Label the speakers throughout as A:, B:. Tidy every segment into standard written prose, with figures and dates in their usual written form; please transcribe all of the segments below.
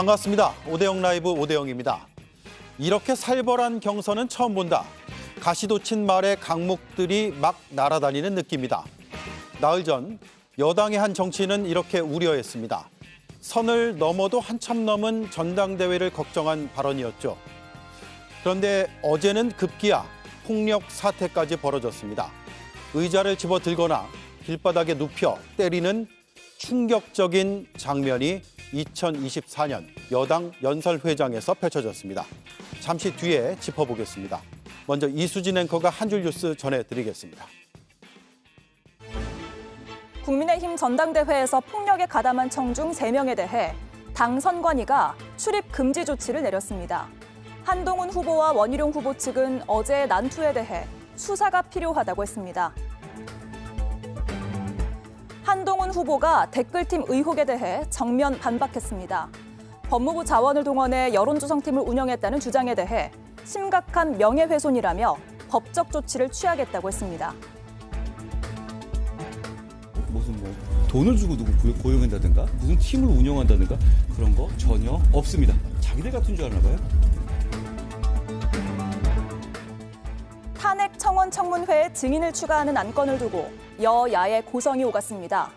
A: 반갑습니다. 오대영 라이브 오대영입니다. 이렇게 살벌한 경선은 처음 본다. 가시돋친 말에 강목들이 막 날아다니는 느낌이다. 나흘 전 여당의 한 정치인은 이렇게 우려했습니다. 선을 넘어도 한참 넘은 전당대회를 걱정한 발언이었죠. 그런데 어제는 급기야 폭력 사태까지 벌어졌습니다. 의자를 집어들거나 길바닥에 눕혀 때리는 충격적인 장면이 2024년 여당 연설회장에서 펼쳐졌습니다. 잠시 뒤에 짚어보겠습니다. 먼저 이수진 앵커가 한 줄 뉴스 전해드리겠습니다.
B: 국민의힘 전당대회에서 폭력에 가담한 청중 3명에 대해 당 선관위가 출입 금지 조치를 내렸습니다. 한동훈 후보와 원희룡 후보 측은 어제의 난투에 대해 수사가 필요하다고 했습니다. 한동훈 후보가 댓글팀 의혹에 대해 정면 반박했습니다. 법무부 자원을 동원해 여론조성팀을 운영했다는 주장에 대해 심각한 명예훼손이라며 법적 조치를 취하겠다고 했습니다.
C: 무슨 돈을 주고 누구 고용한다든가 무슨 팀을 운영한다든가 그런 거 전혀 없습니다. 자기들 같은 줄 아나 봐요.
B: 탄핵 청원 청문회에 증인을 추가하는 안건을 두고 여야의 고성이 오갔습니다.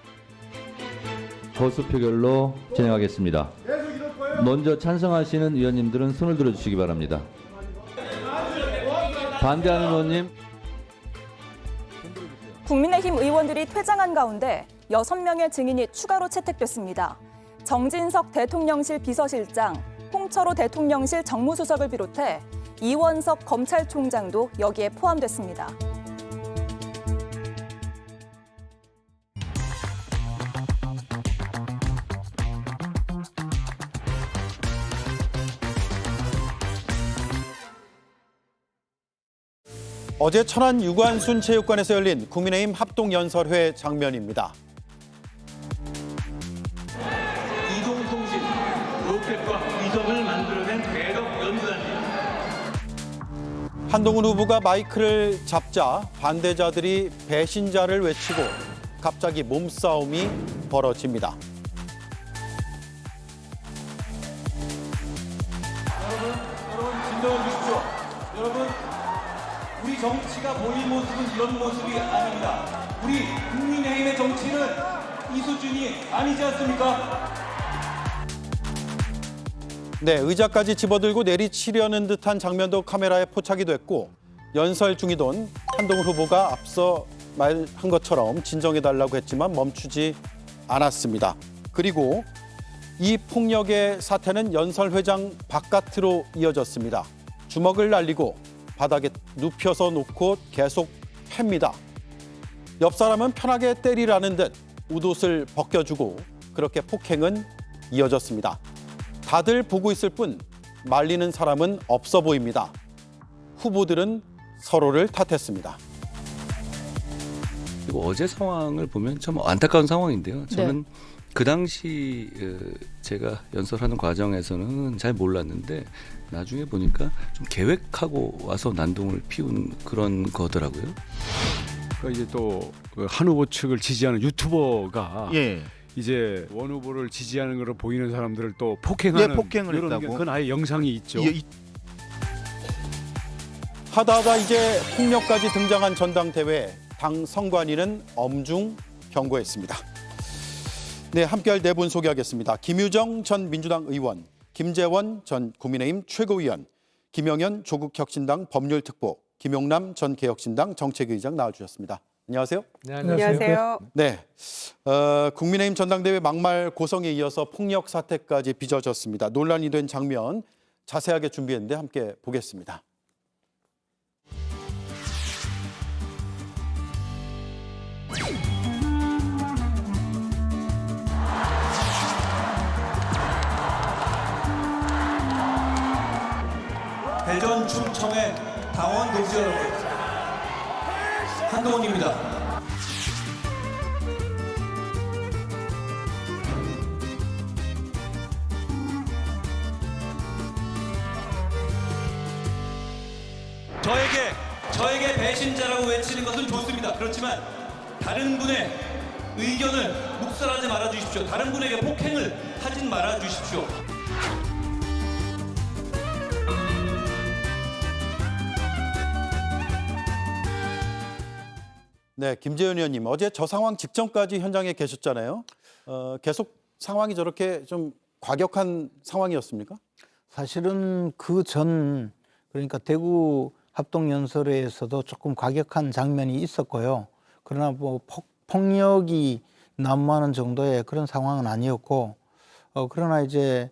D: 거수 표결로 진행하겠습니다. 먼저 찬성하시는 의원님들은 손을 들어주시기 바랍니다. 반대하는 의원님.
B: 국민의힘 의원들이 퇴장한 가운데 6명의 증인이 추가로 채택됐습니다. 정진석 대통령실 비서실장, 홍철호 대통령실 정무수석을 비롯해 이원석 검찰총장도 여기에 포함됐습니다.
A: 어제 천안 유관순 체육관에서 열린 국민의힘 합동연설회 장면입니다.
E: 이동통신, 로켓과 위성을 만들어낸 대덕 연구단입니다.
A: 한동훈 후보가 마이크를 잡자 반대자들이 배신자를 외치고 갑자기 몸싸움이 벌어집니다.
E: 여러분 진정해 주십시오. 여러분, 우리 정치가 보일 모습은 이런 모습이 아닙니다. 우리 국민의힘의 정치는 이 수준이 아니지 않습니까?
A: 네, 의자까지 집어들고 내리치려는 듯한 장면도 카메라에 포착이 됐고 연설 중이던 한동훈 후보가 앞서 말한 것처럼 진정해달라고 했지만 멈추지 않았습니다. 그리고 이 폭력의 사태는 연설회장 바깥으로 이어졌습니다. 주먹을 날리고 바닥에 눕혀서 놓고 계속 팹니다. 옆 사람은 편하게 때리라는 듯 웃옷을 벗겨주고 그렇게 폭행은 이어졌습니다. 다들 보고 있을 뿐 말리는 사람은 없어 보입니다. 후보들은 서로를 탓했습니다.
C: 그리고 어제 상황을 보면 참 안타까운 상황인데요. 저는 그 당시 제가 연설하는 과정에서는 잘 몰랐는데 나중에 보니까 좀 계획하고 와서 난동을 피운 그런 거더라고요.
F: 그러니까 이제 또 한 후보 측을 지지하는 유튜버가 이제 원 후보를 지지하는 걸로 보이는 사람들을 또 폭행하는
G: 폭행을
F: 이런
G: 했다고?
F: 그건 아예 영상이 있죠.
A: 하다하다 이제 폭력까지 등장한 전당대회, 당 선관위는 엄중 경고했습니다. 네, 함께할 네 분 소개하겠습니다. 김유정 전 민주당 의원, 김재원 전 국민의힘 최고위원, 김영현 조국혁신당 법률특보, 김용남 전 개혁신당 정책의장 나와주셨습니다. 안녕하세요.
H: 네, 안녕하세요.
A: 네, 국민의힘 전당대회 막말 고성에 이어서 폭력 사태까지 빚어졌습니다. 논란이 된 장면 자세하게 준비했는데 함께 보겠습니다.
E: 대전 충청의 당원 동지 여러분, 한동훈입니다. 저에게 배신자라고 외치는 것은 좋습니다. 그렇지만 다른 분의 의견을 묵살하지 말아 주십시오. 다른 분에게 폭행을 하진 말아 주십시오.
A: 네, 김재현 의원님 어제 저 상황 직전까지 현장에 계셨잖아요. 계속 상황이 저렇게 좀 과격한 상황이었습니까?
G: 사실은 그 전 그러니까 대구 합동연설회에서도 조금 과격한 장면이 있었고요. 그러나 뭐 폭력이 난무하는 정도의 그런 상황은 아니었고, 그러나 이제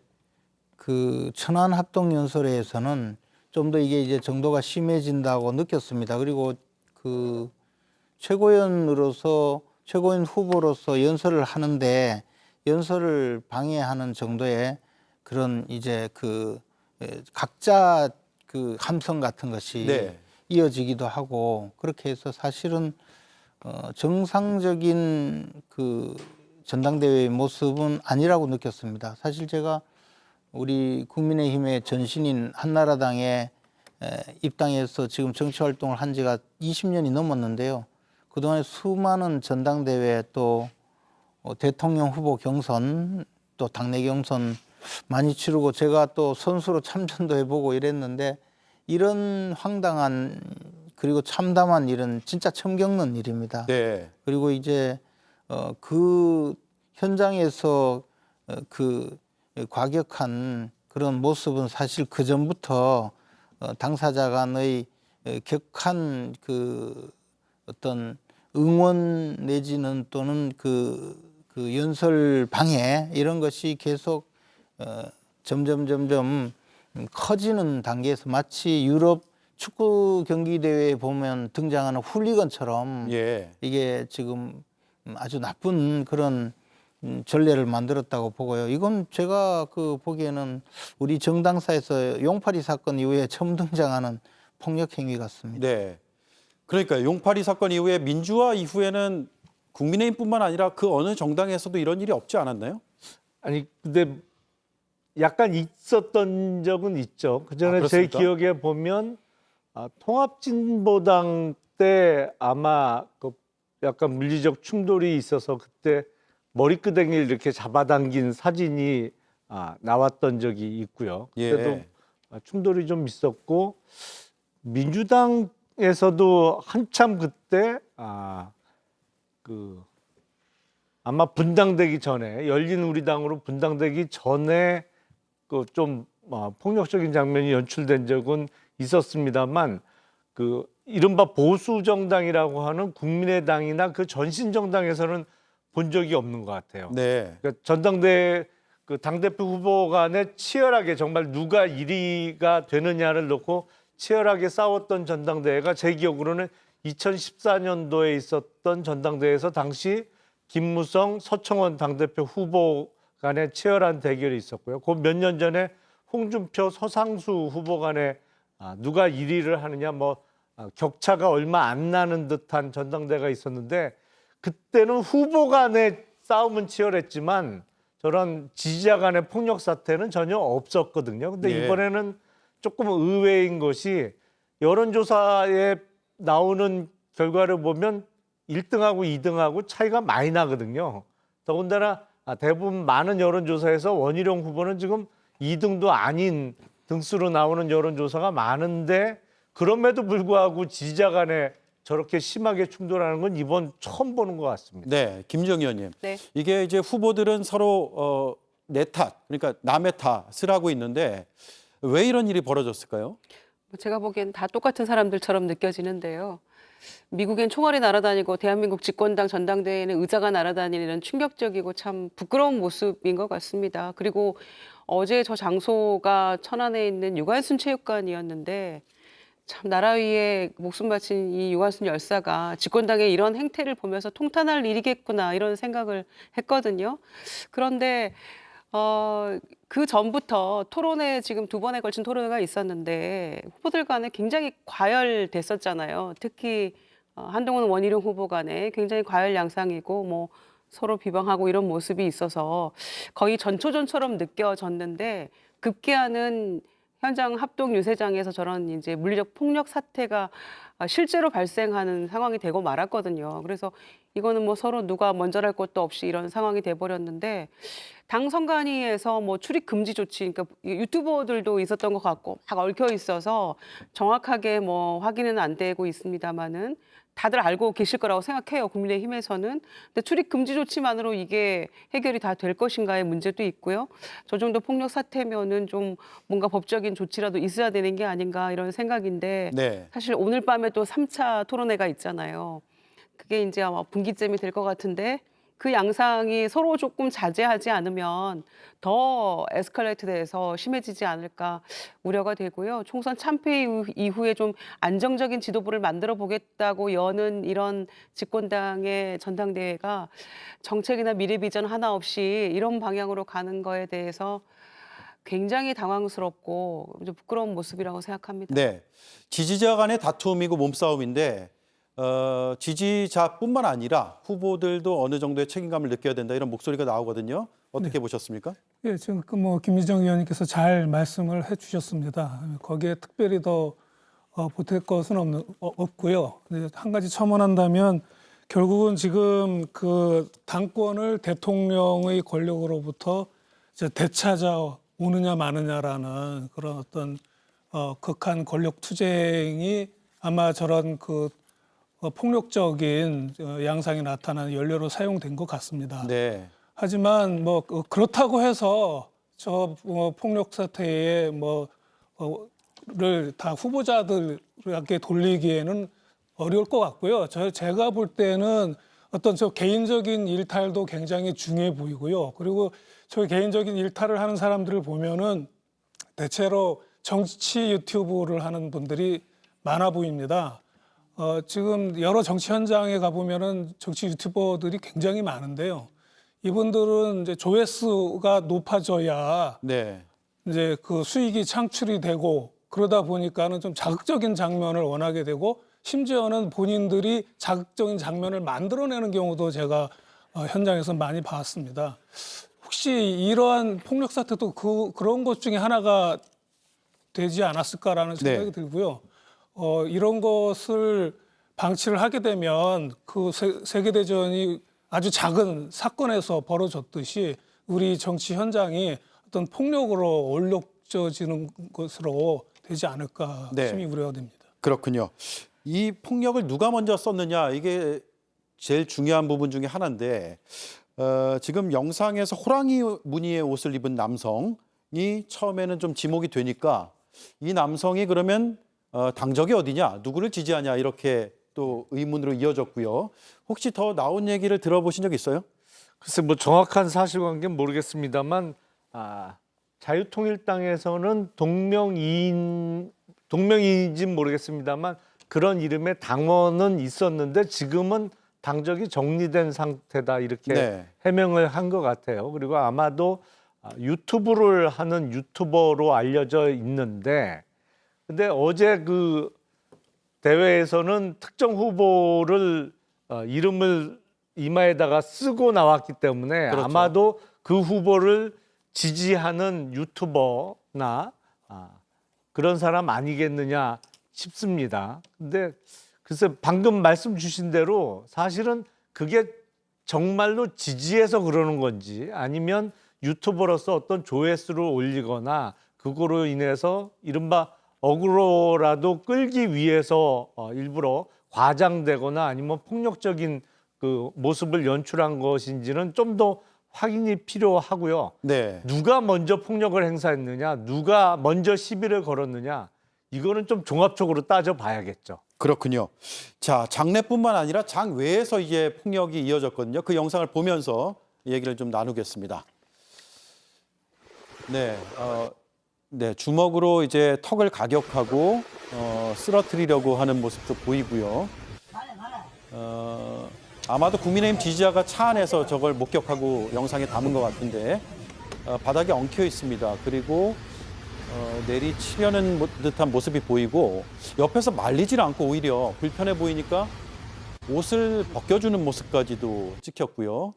G: 그 천안 합동연설회에서는 좀 더 이게 이제 정도가 심해진다고 느꼈습니다. 그리고 그 최고위원 후보로서 연설을 하는데 연설을 방해하는 정도의 그런 이제 그 각자 그 함성 같은 것이
A: 네.
G: 이어지기도 하고 그렇게 해서 사실은 정상적인 그 전당대회의 모습은 아니라고 느꼈습니다. 사실 제가 우리 국민의힘의 전신인 한나라당에 입당해서 지금 정치활동을 한 지가 20년이 넘었는데요. 그동안에 수많은 전당대회 또 대통령 후보 경선 또 당내 경선 많이 치르고 제가 또 선수로 참전도 해보고 이랬는데 이런 황당한 그리고 참담한 일은 진짜 처음 겪는 일입니다.
A: 네.
G: 그리고 이제 그 현장에서 그 과격한 그런 모습은 사실 그 전부터 당사자 간의 격한 그 어떤 응원 내지는 또는 그 연설 방해 이런 것이 계속 점점 커지는 단계에서 마치 유럽 축구 경기 대회에 보면 등장하는 훌리건처럼
A: 예.
G: 이게 지금 아주 나쁜 그런 전례를 만들었다고 보고요. 이건 제가 그 보기에는 우리 정당사에서 용팔이 사건 이후에 처음 등장하는 폭력 행위 같습니다.
A: 네. 그러니까 용팔이 사건 이후에 민주화 이후에는 국민의힘뿐만 아니라 그 어느 정당에서도 이런 일이 없지 않았나요?
H: 아니 근데 약간 있었던 적은 있죠. 그 전에 제
A: 그렇습니까?
H: 기억에 보면 통합진보당 때 아마 그 약간 물리적 충돌이 있어서 그때 머리끄댕이를 이렇게 잡아당긴 사진이 나왔던 적이 있고요. 그때도
A: 예.
H: 충돌이 좀 있었고 민주당에서도 한참 그때 그 아마 분당되기 전에 열린 우리당으로 분당되기 전에 그 좀 폭력적인 장면이 연출된 적은 있었습니다만 그 이른바 보수 정당이라고 하는 국민의당이나 그 전신 정당에서는 본 적이 없는 것 같아요.
A: 네.
H: 그러니까 전당대 그 당대표 후보 간에 치열하게 정말 누가 1위가 되느냐를 놓고 치열하게 싸웠던 전당대회가 제 기억으로는 2014년도에 있었던 전당대회에서 당시 김무성, 서청원 당대표 후보 간에 치열한 대결이 있었고요. 그 몇 년 전에 홍준표, 서상수 후보 간에 누가 1위를 하느냐 격차가 얼마 안 나는 듯한 전당대회가 있었는데 그때는 후보 간의 싸움은 치열했지만 저런 지지자 간의 폭력 사태는 전혀 없었거든요. 근데
A: 예.
H: 이번에는 조금 의외인 것이 여론조사에 나오는 결과를 보면 1등하고 2등하고 차이가 많이 나거든요. 더군다나 대부분 많은 여론조사에서 원희룡 후보는 지금 2등도 아닌 등수로 나오는 여론조사가 많은데 그럼에도 불구하고 지지자 간에 저렇게 심하게 충돌하는 건 이번 처음 보는 것 같습니다.
A: 네, 김정 의원님.
B: 네.
A: 이게 이제 후보들은 서로 내 탓, 그러니까 남의 탓을 하고 있는데 왜 이런 일이 벌어졌을까요?
I: 제가 보기엔 다 똑같은 사람들처럼 느껴지는데요. 미국엔 총알이 날아다니고 대한민국 집권당 전당대회에는 의자가 날아다니는 충격적이고 참 부끄러운 모습인 것 같습니다. 그리고 어제 저 장소가 천안에 있는 유관순 체육관이었는데 참 나라 위에 목숨 바친 이 유관순 열사가 집권당의 이런 행태를 보면서 통탄할 일이겠구나 이런 생각을 했거든요. 그런데 그 전부터 토론회 지금 2번에 걸친 토론회가 있었는데 후보들 간에 굉장히 과열됐었잖아요. 특히 한동훈 원희룡 후보 간에 굉장히 과열 양상이고 뭐 서로 비방하고 이런 모습이 있어서 거의 전초전처럼 느껴졌는데 급기야는 현장 합동 유세장에서 저런 이제 물리적 폭력 사태가 실제로 발생하는 상황이 되고 말았거든요. 그래서 이거는 뭐 서로 누가 먼저랄 것도 없이 이런 상황이 돼버렸는데 당 선관위에서 뭐 출입 금지 조치, 그러니까 유튜버들도 있었던 것 같고 막 얽혀 있어서 정확하게 뭐 확인은 안 되고 있습니다만은 다들 알고 계실 거라고 생각해요. 국민의힘에서는. 근데 출입 금지 조치만으로 이게 해결이 다 될 것인가의 문제도 있고요. 저 정도 폭력 사태면은 좀 뭔가 법적인 조치라도 있어야 되는 게 아닌가 이런 생각인데
A: 네.
I: 사실 오늘 밤에 또 3차 토론회가 있잖아요. 그게 이제 아마 분기점이 될 것 같은데 그 양상이 서로 조금 자제하지 않으면 더 에스컬레이트 돼서 심해지지 않을까 우려가 되고요. 총선 참패 이후에 좀 안정적인 지도부를 만들어 보겠다고 여는 이런 집권당의 전당대회가 정책이나 미래 비전 하나 없이 이런 방향으로 가는 거에 대해서 굉장히 당황스럽고 좀 부끄러운 모습이라고 생각합니다.
A: 네. 지지자 간의 다툼이고 몸싸움인데 지지자뿐만 아니라 후보들도 어느 정도의 책임감을 느껴야 된다 이런 목소리가 나오거든요. 어떻게 보셨습니까?
J: 예, 지금 뭐 김미정 의원님께서 잘 말씀을 해주셨습니다. 거기에 특별히 더 보탤 것은 없고요. 한 가지 첨언한다면 결국은 지금 그 당권을 대통령의 권력으로부터 이제 되찾아 오느냐 마느냐라는 그런 어떤 극한 권력 투쟁이 아마 저런 그 폭력적인 양상이 나타나는 연료로 사용된 것 같습니다.
A: 네.
J: 하지만 뭐 그렇다고 해서 저 폭력 사태에 뭐를 다 후보자들에게 돌리기에는 어려울 것 같고요. 제가 볼 때는 어떤 저 개인적인 일탈도 굉장히 중요해 보이고요. 그리고 저 개인적인 일탈을 하는 사람들을 보면은 대체로 정치 유튜브를 하는 분들이 많아 보입니다. 지금 여러 정치 현장에 가보면은 정치 유튜버들이 굉장히 많은데요. 이분들은 이제 조회수가 높아져야
A: 네.
J: 이제 그 수익이 창출이 되고 그러다 보니까는 좀 자극적인 장면을 원하게 되고 심지어는 본인들이 자극적인 장면을 만들어내는 경우도 제가 현장에서 많이 봤습니다. 혹시 이러한 폭력 사태도 그런 것 중에 하나가 되지 않았을까라는 생각이 들고요. 이런 것을 방치를 하게 되면 그 세계대전이 아주 작은 사건에서 벌어졌듯이 우리 정치 현장이 어떤 폭력으로 얼룩져지는 것으로 되지 않을까 심히 우려가 됩니다.
A: 그렇군요. 이 폭력을 누가 먼저 썼느냐 이게 제일 중요한 부분 중에 하나인데 지금 영상에서 호랑이 무늬의 옷을 입은 남성이 처음에는 좀 지목이 되니까 이 남성이 그러면 당적이 어디냐, 누구를 지지하냐 이렇게 또 의문으로 이어졌고요. 혹시 더 나온 얘기를 들어보신 적 있어요?
H: 글쎄 뭐 정확한 사실관계는 모르겠습니다만 자유통일당에서는 동명이인지는 모르겠습니다만 그런 이름의 당원은 있었는데 지금은 당적이 정리된 상태다 이렇게 해명을 한 것 같아요. 그리고 아마도 유튜브를 하는 유튜버로 알려져 있는데 근데 어제 그 대회에서는 특정 후보를 이름을 이마에다가 쓰고 나왔기 때문에
A: 그렇죠.
H: 아마도 그 후보를 지지하는 유튜버나 그런 사람 아니겠느냐 싶습니다. 근데 글쎄 방금 말씀 주신 대로 사실은 그게 정말로 지지해서 그러는 건지 아니면 유튜버로서 어떤 조회수를 올리거나 그거로 인해서 이른바 어그로라도 끌기 위해서 일부러 과장되거나 아니면 폭력적인 그 모습을 연출한 것인지는 좀 더 확인이 필요하고요.
A: 네.
H: 누가 먼저 폭력을 행사했느냐, 누가 먼저 시비를 걸었느냐, 이거는 좀 종합적으로 따져봐야겠죠.
A: 그렇군요. 자, 장내뿐만 아니라 장외에서 이제 폭력이 이어졌거든요. 그 영상을 보면서 얘기를 좀 나누겠습니다. 네, 네, 주먹으로 이제 턱을 가격하고 쓰러뜨리려고 하는 모습도 보이고요. 아마도 국민의힘 지지자가 차 안에서 저걸 목격하고 영상에 담은 것 같은데 바닥에 엉켜 있습니다. 그리고 내리치려는 듯한 모습이 보이고 옆에서 말리질 않고 오히려 불편해 보이니까 옷을 벗겨주는 모습까지도 찍혔고요.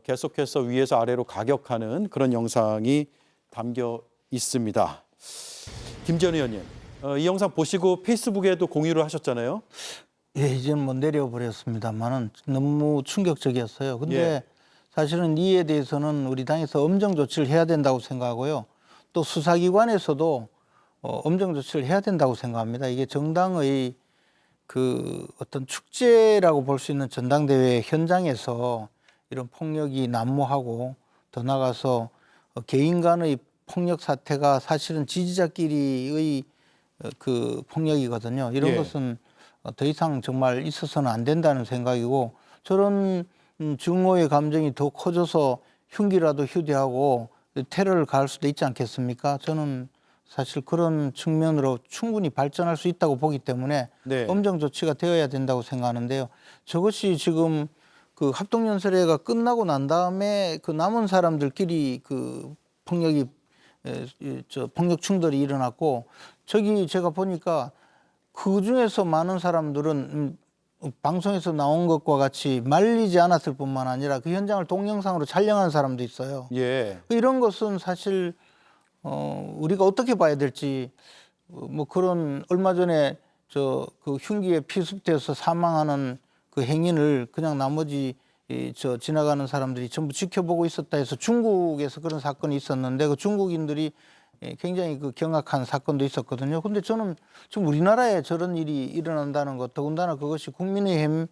A: 계속해서 위에서 아래로 가격하는 그런 영상이 담겨 있습니다. 김전 의원님, 이 영상 보시고 페이스북에도 공유를 하셨잖아요.
G: 예, 이제는 뭐 내려버렸습니다만은 너무 충격적이었어요. 근데
A: 예.
G: 사실은 이에 대해서는 우리 당에서 엄정 조치를 해야 된다고 생각하고요. 또 수사기관에서도 엄정 조치를 해야 된다고 생각합니다. 이게 정당의 그 어떤 축제라고 볼 수 있는 전당대회 현장에서 이런 폭력이 난무하고 더 나아가서 개인 간의 폭력 사태가 사실은 지지자끼리의 그 폭력이거든요. 이런
A: 예.
G: 것은 더 이상 정말 있어서는 안 된다는 생각이고 저런 증오의 감정이 더 커져서 흉기라도 휴대하고 테러를 가할 수도 있지 않겠습니까? 저는 사실 그런 측면으로 충분히 발전할 수 있다고 보기 때문에
A: 네.
G: 엄정 조치가 되어야 된다고 생각하는데요. 저것이 지금 그 합동연설회가 끝나고 난 다음에 그 남은 사람들끼리 그 폭력이 폭력 충돌이 일어났고 저기 제가 보니까 그 중에서 많은 사람들은 방송에서 나온 것과 같이 말리지 않았을 뿐만 아니라 그 현장을 동영상으로 촬영한 사람도 있어요.
A: 예.
G: 이런 것은 사실 우리가 어떻게 봐야 될지 뭐 그런 얼마 전에 저 그 흉기에 피습돼서 사망하는 그 행인을 그냥 나머지 저 지나가는 사람들이 전부 지켜보고 있었다 해서 중국에서 그런 사건이 있었는데 그 중국인들이 굉장히 그 경악한 사건도 있었거든요. 근데 저는 지금 우리나라에 저런 일이 일어난다는 것, 더군다나 그것이 국민의힘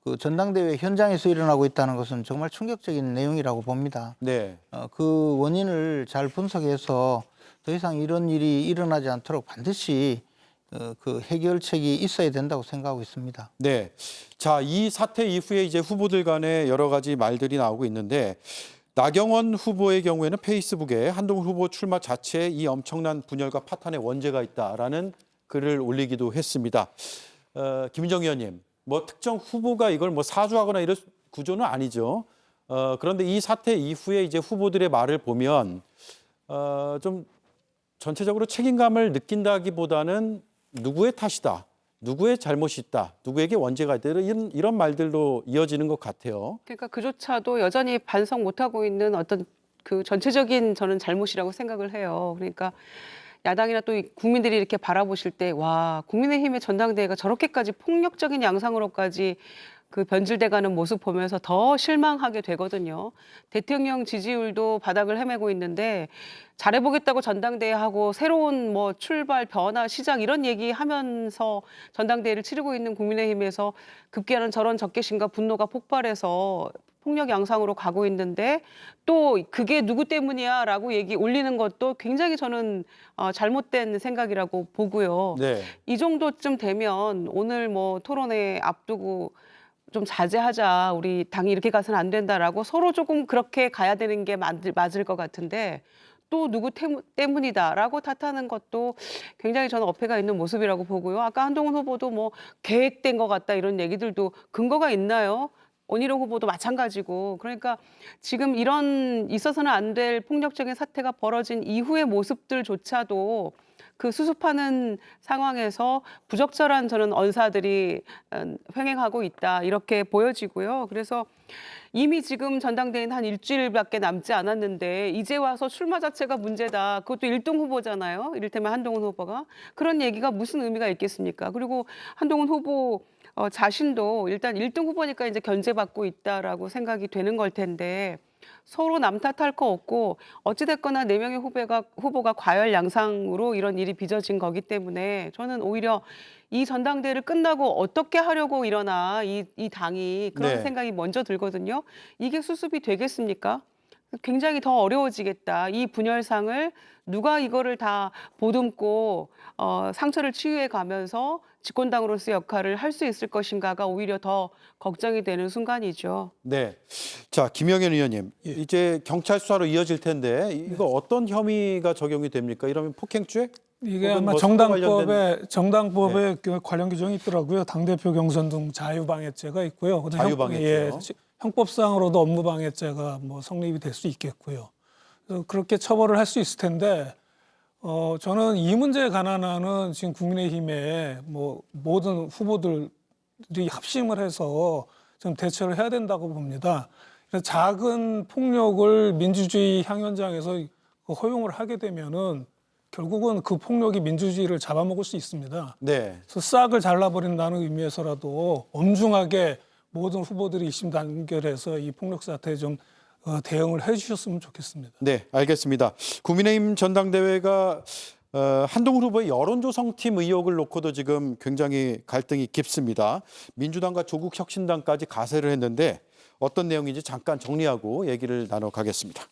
G: 그 전당대회 현장에서 일어나고 있다는 것은 정말 충격적인 내용이라고 봅니다.
A: 네.
G: 그 원인을 잘 분석해서 더 이상 이런 일이 일어나지 않도록 반드시 그 해결책이 있어야 된다고 생각하고 있습니다.
A: 네. 자, 이 사태 이후에 이제 후보들 간에 여러 가지 말들이 나오고 있는데 나경원 후보의 경우에는 페이스북에 한동훈 후보 출마 자체에 이 엄청난 분열과 파탄의 원죄가 있다라는 글을 올리기도 했습니다. 김인정 의원님, 뭐 특정 후보가 이걸 뭐 사주하거나 이런 구조는 아니죠. 그런데 이 사태 이후에 이제 후보들의 말을 보면 좀 전체적으로 책임감을 느낀다기보다는 누구의 탓이다, 누구의 잘못이 있다, 누구에게 원죄가 있다 이런 말들로 이어지는 것 같아요.
I: 그러니까 그조차도 여전히 반성 못하고 있는 어떤 그 전체적인 저는 잘못이라고 생각을 해요. 그러니까 야당이나 또 국민들이 이렇게 바라보실 때 와, 국민의힘의 전당대회가 저렇게까지 폭력적인 양상으로까지 그 변질돼가는 모습 보면서 더 실망하게 되거든요. 대통령 지지율도 바닥을 헤매고 있는데 잘해보겠다고 전당대회하고 새로운 뭐 출발, 변화, 시작 이런 얘기하면서 전당대회를 치르고 있는 국민의힘에서 급기야는 저런 적개심과 분노가 폭발해서 폭력 양상으로 가고 있는데 또 그게 누구 때문이야라고 얘기 올리는 것도 굉장히 저는 잘못된 생각이라고 보고요.
A: 네.
I: 이 정도쯤 되면 오늘 뭐 토론회 앞두고 좀 자제하자, 우리 당이 이렇게 가서는 안 된다라고 서로 조금 그렇게 가야 되는 게 맞을 것 같은데 또 누구 때문이다라고 탓하는 것도 굉장히 저는 어폐가 있는 모습이라고 보고요. 아까 한동훈 후보도 뭐 계획된 것 같다 이런 얘기들도 근거가 있나요? 원희룡 후보도 마찬가지고. 그러니까 지금 이런 있어서는 안 될 폭력적인 사태가 벌어진 이후의 모습들조차도 그 수습하는 상황에서 부적절한 저는 언사들이 횡행하고 있다 이렇게 보여지고요. 그래서 이미 지금 전당대회는 한 일주일밖에 남지 않았는데 이제 와서 출마 자체가 문제다. 그것도 1등 후보잖아요. 이를테면 한동훈 후보가. 그런 얘기가 무슨 의미가 있겠습니까? 그리고 한동훈 후보 자신도 일단 1등 후보니까 이제 견제받고 있다라고 생각이 되는 걸 텐데 서로 남 탓할 거 없고 어찌됐거나 4명의 후보가 과열 양상으로 이런 일이 빚어진 거기 때문에 저는 오히려 이 전당대회를 끝나고 어떻게 하려고 일어나 이 당이 그런
A: 네.
I: 생각이 먼저 들거든요. 이게 수습이 되겠습니까? 굉장히 더 어려워지겠다. 이 분열상을 누가 이거를 다 보듬고 상처를 치유해 가면서 집권당으로서의 역할을 할 수 있을 것인가가 오히려 더 걱정이 되는 순간이죠.
A: 네. 자, 김영현 의원님, 이제 경찰 수사로 이어질 텐데 이거 어떤 혐의가 적용이 됩니까? 이러면 폭행죄?
J: 이게
A: 혹은
J: 아마
A: 뭐
J: 정당법에 그 관련 규정이 있더라고요. 당대표 경선 등 자유방해죄가 있고요. 그다음에
A: 자유방해죄요.
J: 형법상으로도 업무방해죄가 뭐 성립이 될 수 있겠고요. 그래서 그렇게 처벌을 할 수 있을 텐데 저는 이 문제에 관한하는 지금 국민의힘의 뭐 모든 후보들이 합심을 해서 좀 대처를 해야 된다고 봅니다. 그래서 작은 폭력을 민주주의 향연장에서 허용을 하게 되면은 결국은 그 폭력이 민주주의를 잡아먹을 수 있습니다.
A: 네.
J: 그래서 싹을 잘라버린다는 의미에서라도 엄중하게 모든 후보들이 이심 단결해서 이 폭력 사태에 좀 대응을 해주셨으면 좋겠습니다.
A: 네, 알겠습니다. 국민의힘 전당대회가 한동훈 후보의 여론조성팀 의혹을 놓고도 지금 굉장히 갈등이 깊습니다. 민주당과 조국혁신당까지 가세를 했는데 어떤 내용인지 잠깐 정리하고 얘기를 나눠가겠습니다.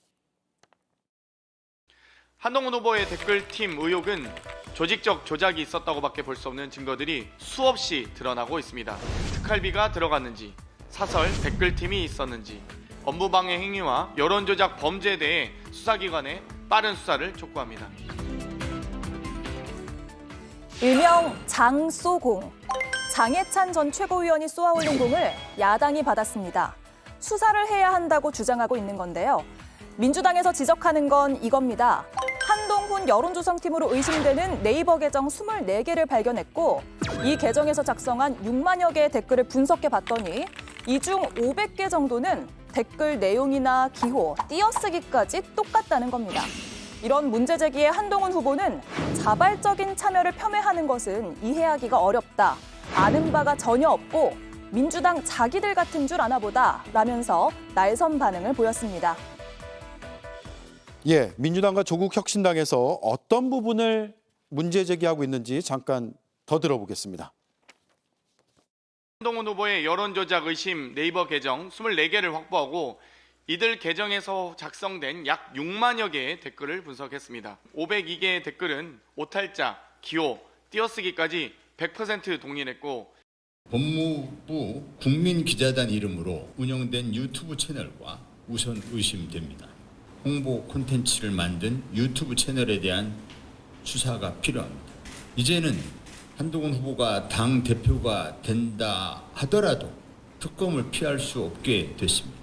K: 한동훈 후보의 댓글팀 의혹은 조직적 조작이 있었다고밖에 볼 수 없는 증거들이 수없이 드러나고 있습니다. 특활비가 들어갔는지, 사설 댓글팀이 있었는지, 업무방해 행위와 여론조작 범죄에 대해 수사기관의 빠른 수사를 촉구합니다.
B: 일명 장쏘공. 장해찬 전 최고위원이 쏘아올린 공을 야당이 받았습니다. 수사를 해야 한다고 주장하고 있는 건데요. 민주당에서 지적하는 건 이겁니다. 한동훈 여론조성팀으로 의심되는 네이버 계정 24개를 발견했고 이 계정에서 작성한 6만여 개의 댓글을 분석해 봤더니 이 중 500개 정도는 댓글 내용이나 기호, 띄어쓰기까지 똑같다는 겁니다. 이런 문제 제기에 한동훈 후보는 자발적인 참여를 폄훼하는 것은 이해하기가 어렵다. 아는 바가 전혀 없고 민주당 자기들 같은 줄 아나 보다 라면서 날선 반응을 보였습니다.
A: 예, 민주당과 조국혁신당에서 어떤 부분을 문제 제기하고 있는지 잠깐 더 들어보겠습니다.
K: 한동훈 후보의 여론조작 의심 네이버 계정 24개를 확보하고 이들 계정에서 작성된 약 6만여 개의 댓글을 분석했습니다. 502개의 댓글은 오탈자, 기호, 띄어쓰기까지 100% 동일했고
L: 법무부 국민기자단 이름으로 운영된 유튜브 채널과 우선 의심됩니다. 홍보 콘텐츠를 만든 유튜브 채널에 대한 수사가 필요합니다. 이제는 한동훈 후보가 당 대표가 된다 하더라도 특검을 피할 수 없게 됐습니다.